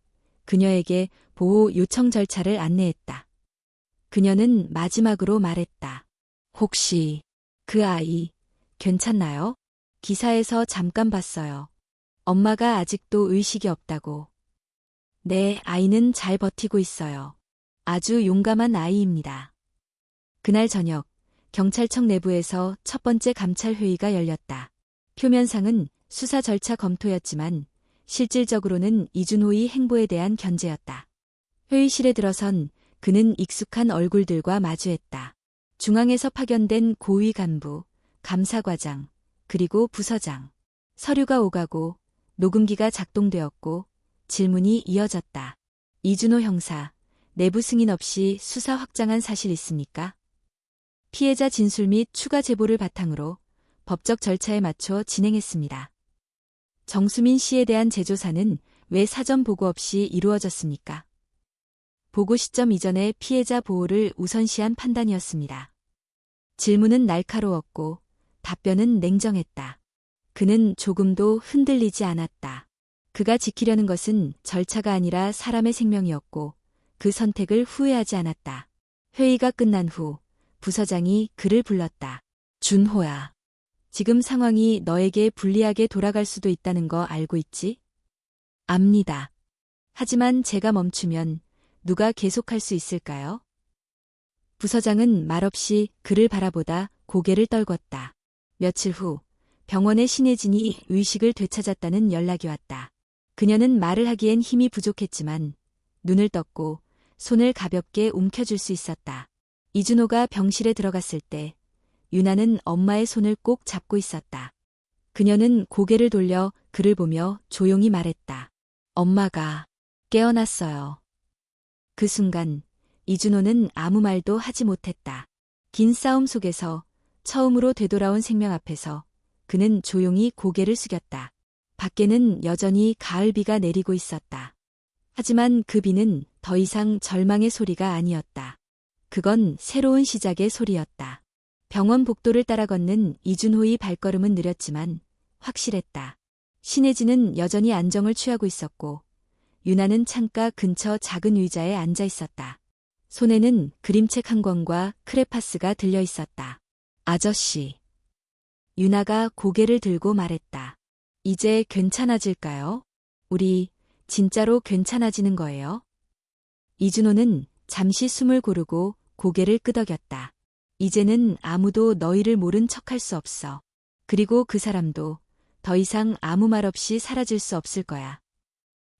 그녀에게 보호 요청 절차를 안내했다. 그녀는 마지막으로 말했다. 혹시 그 아이 괜찮나요? 기사에서 잠깐 봤어요. 엄마가 아직도 의식이 없다고. 네, 아이는 잘 버티고 있어요. 아주 용감한 아이입니다. 그날 저녁 경찰청 내부에서 첫 번째 감찰 회의가 열렸다. 표면상은 수사 절차 검토였지만 실질적으로는 이준호의 행보에 대한 견제였다. 회의실에 들어선 그는 익숙한 얼굴들과 마주했다. 중앙에서 파견된 고위 간부, 감사과장, 그리고 부서장. 서류가 오가고 녹음기가 작동되었고 질문이 이어졌다. 이준호 형사, 내부 승인 없이 수사 확장한 사실 있습니까? 피해자 진술 및 추가 제보를 바탕으로 법적 절차에 맞춰 진행했습니다. 정수민 씨에 대한 재조사는 왜 사전 보고 없이 이루어졌습니까? 보고 시점 이전에 피해자 보호를 우선시한 판단이었습니다. 질문은 날카로웠고 답변은 냉정했다. 그는 조금도 흔들리지 않았다. 그가 지키려는 것은 절차가 아니라 사람의 생명이었고 그 선택을 후회하지 않았다. 회의가 끝난 후 부서장이 그를 불렀다. 준호야. 지금 상황이 너에게 불리하게 돌아갈 수도 있다는 거 알고 있지? 압니다. 하지만 제가 멈추면 누가 계속할 수 있을까요? 부서장은 말없이 그를 바라보다 고개를 떨궜다. 며칠 후 병원의 신혜진이 의식을 되찾았다는 연락이 왔다. 그녀는 말을 하기엔 힘이 부족했지만 눈을 떴고 손을 가볍게 움켜쥘 수 있었다. 이준호가 병실에 들어갔을 때 유나는 엄마의 손을 꼭 잡고 있었다. 그녀는 고개를 돌려 그를 보며 조용히 말했다. 엄마가 깨어났어요. 그 순간 이준호는 아무 말도 하지 못했다. 긴 싸움 속에서 처음으로 되돌아온 생명 앞에서 그는 조용히 고개를 숙였다. 밖에는 여전히 가을비가 내리고 있었다. 하지만 그 비는 더 이상 절망의 소리가 아니었다. 그건 새로운 시작의 소리였다. 병원 복도를 따라 걷는 이준호의 발걸음은 느렸지만 확실했다. 신혜진은 여전히 안정을 취하고 있었고 유나는 창가 근처 작은 의자에 앉아 있었다. 손에는 그림책 한 권과 크레파스가 들려 있었다. 아저씨. 유나가 고개를 들고 말했다. 이제 괜찮아질까요? 우리 진짜로 괜찮아지는 거예요? 이준호는 잠시 숨을 고르고 고개를 끄덕였다. 이제는 아무도 너희를 모른 척할 수 없어. 그리고 그 사람도 더 이상 아무 말 없이 사라질 수 없을 거야.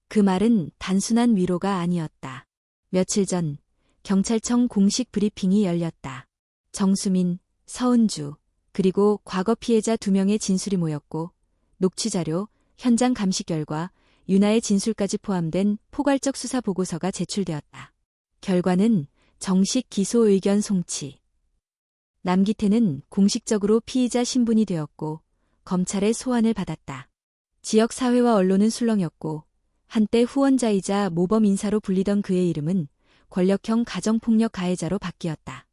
그 말은 단순한 위로가 아니었다. 며칠 전 경찰청 공식 브리핑이 열렸다. 정수민, 서은주, 그리고 과거 피해자 2명의 진술이 모였고 녹취자료, 현장 감식 결과, 유나의 진술까지 포함된 포괄적 수사 보고서가 제출되었다. 결과는 정식 기소 의견 송치. 남기태는 공식적으로 피의자 신분이 되었고 검찰의 소환을 받았다. 지역사회와 언론은 술렁였고 한때 후원자이자 모범 인사로 불리던 그의 이름은 권력형 가정폭력 가해자로 바뀌었다.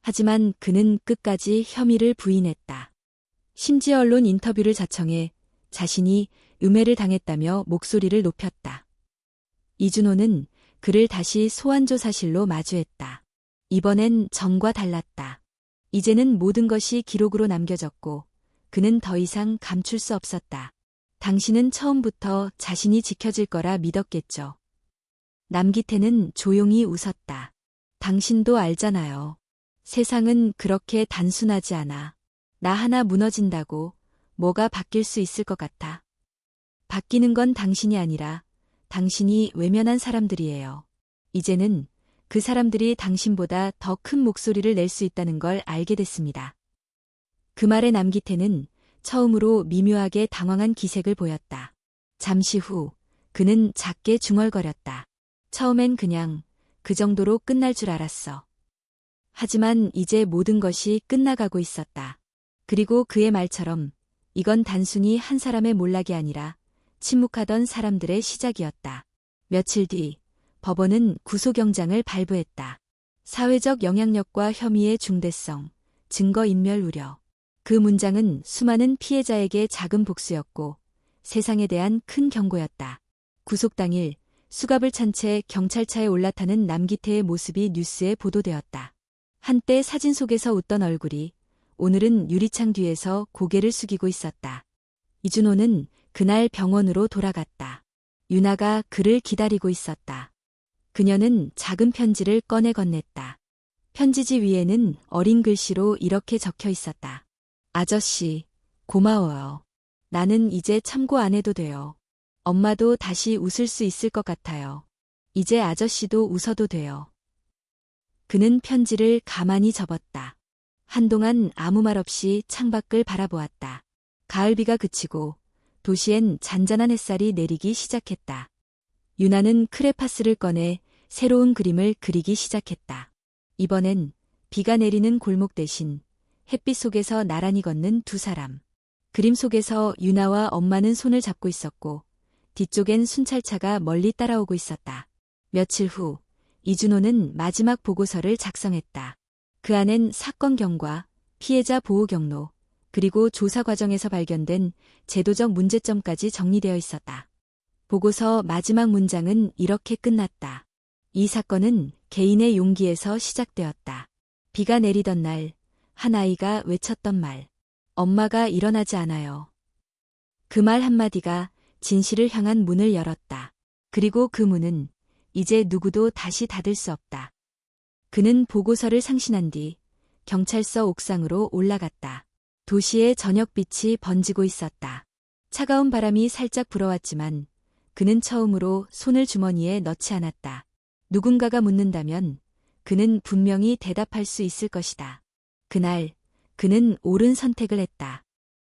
하지만 그는 끝까지 혐의를 부인했다. 심지어 언론 인터뷰를 자청해 자신이 음해를 당했다며 목소리를 높였다. 이준호는 그를 다시 소환조사실로 마주했다. 이번엔 전과 달랐다. 이제는 모든 것이 기록으로 남겨졌고 그는 더 이상 감출 수 없었다. 당신은 처음부터 자신이 지켜질 거라 믿었겠죠. 남기태는 조용히 웃었다. 당신도 알잖아요. 세상은 그렇게 단순하지 않아. 나 하나 무너진다고 뭐가 바뀔 수 있을 것 같아. 바뀌는 건 당신이 아니라 당신이 외면한 사람들이에요. 이제는 그 사람들이 당신보다 더 큰 목소리를 낼 수 있다는 걸 알게 됐습니다. 그 말에 남기태는 처음으로 미묘하게 당황한 기색을 보였다. 잠시 후 그는 작게 중얼거렸다. 처음엔 그냥 그 정도로 끝날 줄 알았어. 하지만 이제 모든 것이 끝나가고 있었다. 그리고 그의 말처럼 이건 단순히 한 사람의 몰락이 아니라 침묵하던 사람들의 시작이었다. 며칠 뒤 법원은 구속영장을 발부했다. 사회적 영향력과 혐의의 중대성, 증거인멸 우려. 그 문장은 수많은 피해자에게 작은 복수였고 세상에 대한 큰 경고였다. 구속 당일 수갑을 찬 채 경찰차에 올라타는 남기태의 모습이 뉴스에 보도되었다. 한때 사진 속에서 웃던 얼굴이 오늘은 유리창 뒤에서 고개를 숙이고 있었다. 이준호는 그날 병원으로 돌아갔다. 유나가 그를 기다리고 있었다. 그녀는 작은 편지를 꺼내 건넸다. 편지지 위에는 어린 글씨로 이렇게 적혀 있었다. 아저씨, 고마워요. 나는 이제 참고 안 해도 돼요. 엄마도 다시 웃을 수 있을 것 같아요. 이제 아저씨도 웃어도 돼요. 그는 편지를 가만히 접었다. 한동안 아무 말 없이 창밖을 바라보았다. 가을비가 그치고 도시엔 잔잔한 햇살이 내리기 시작했다. 유나는 크레파스를 꺼내 새로운 그림을 그리기 시작했다. 이번엔 비가 내리는 골목 대신 햇빛 속에서 나란히 걷는 두 사람. 그림 속에서 유나와 엄마는 손을 잡고 있었고 뒤쪽엔 순찰차가 멀리 따라오고 있었다. 며칠 후 이준호는 마지막 보고서를 작성했다. 그 안엔 사건 경과, 피해자 보호 경로, 그리고 조사 과정에서 발견된 제도적 문제점까지 정리되어 있었다. 보고서 마지막 문장은 이렇게 끝났다. 이 사건은 개인의 용기에서 시작되었다. 비가 내리던 날, 한 아이가 외쳤던 말. 엄마가 일어나지 않아요. 그 말 한마디가 진실을 향한 문을 열었다. 그리고 그 문은 이제 누구도 다시 닫을 수 없다. 그는 보고서를 상신한 뒤 경찰서 옥상으로 올라갔다. 도시의 저녁빛이 번지고 있었다. 차가운 바람이 살짝 불어왔지만 그는 처음으로 손을 주머니에 넣지 않았다. 누군가가 묻는다면 그는 분명히 대답할 수 있을 것이다. 그날 그는 옳은 선택을 했다.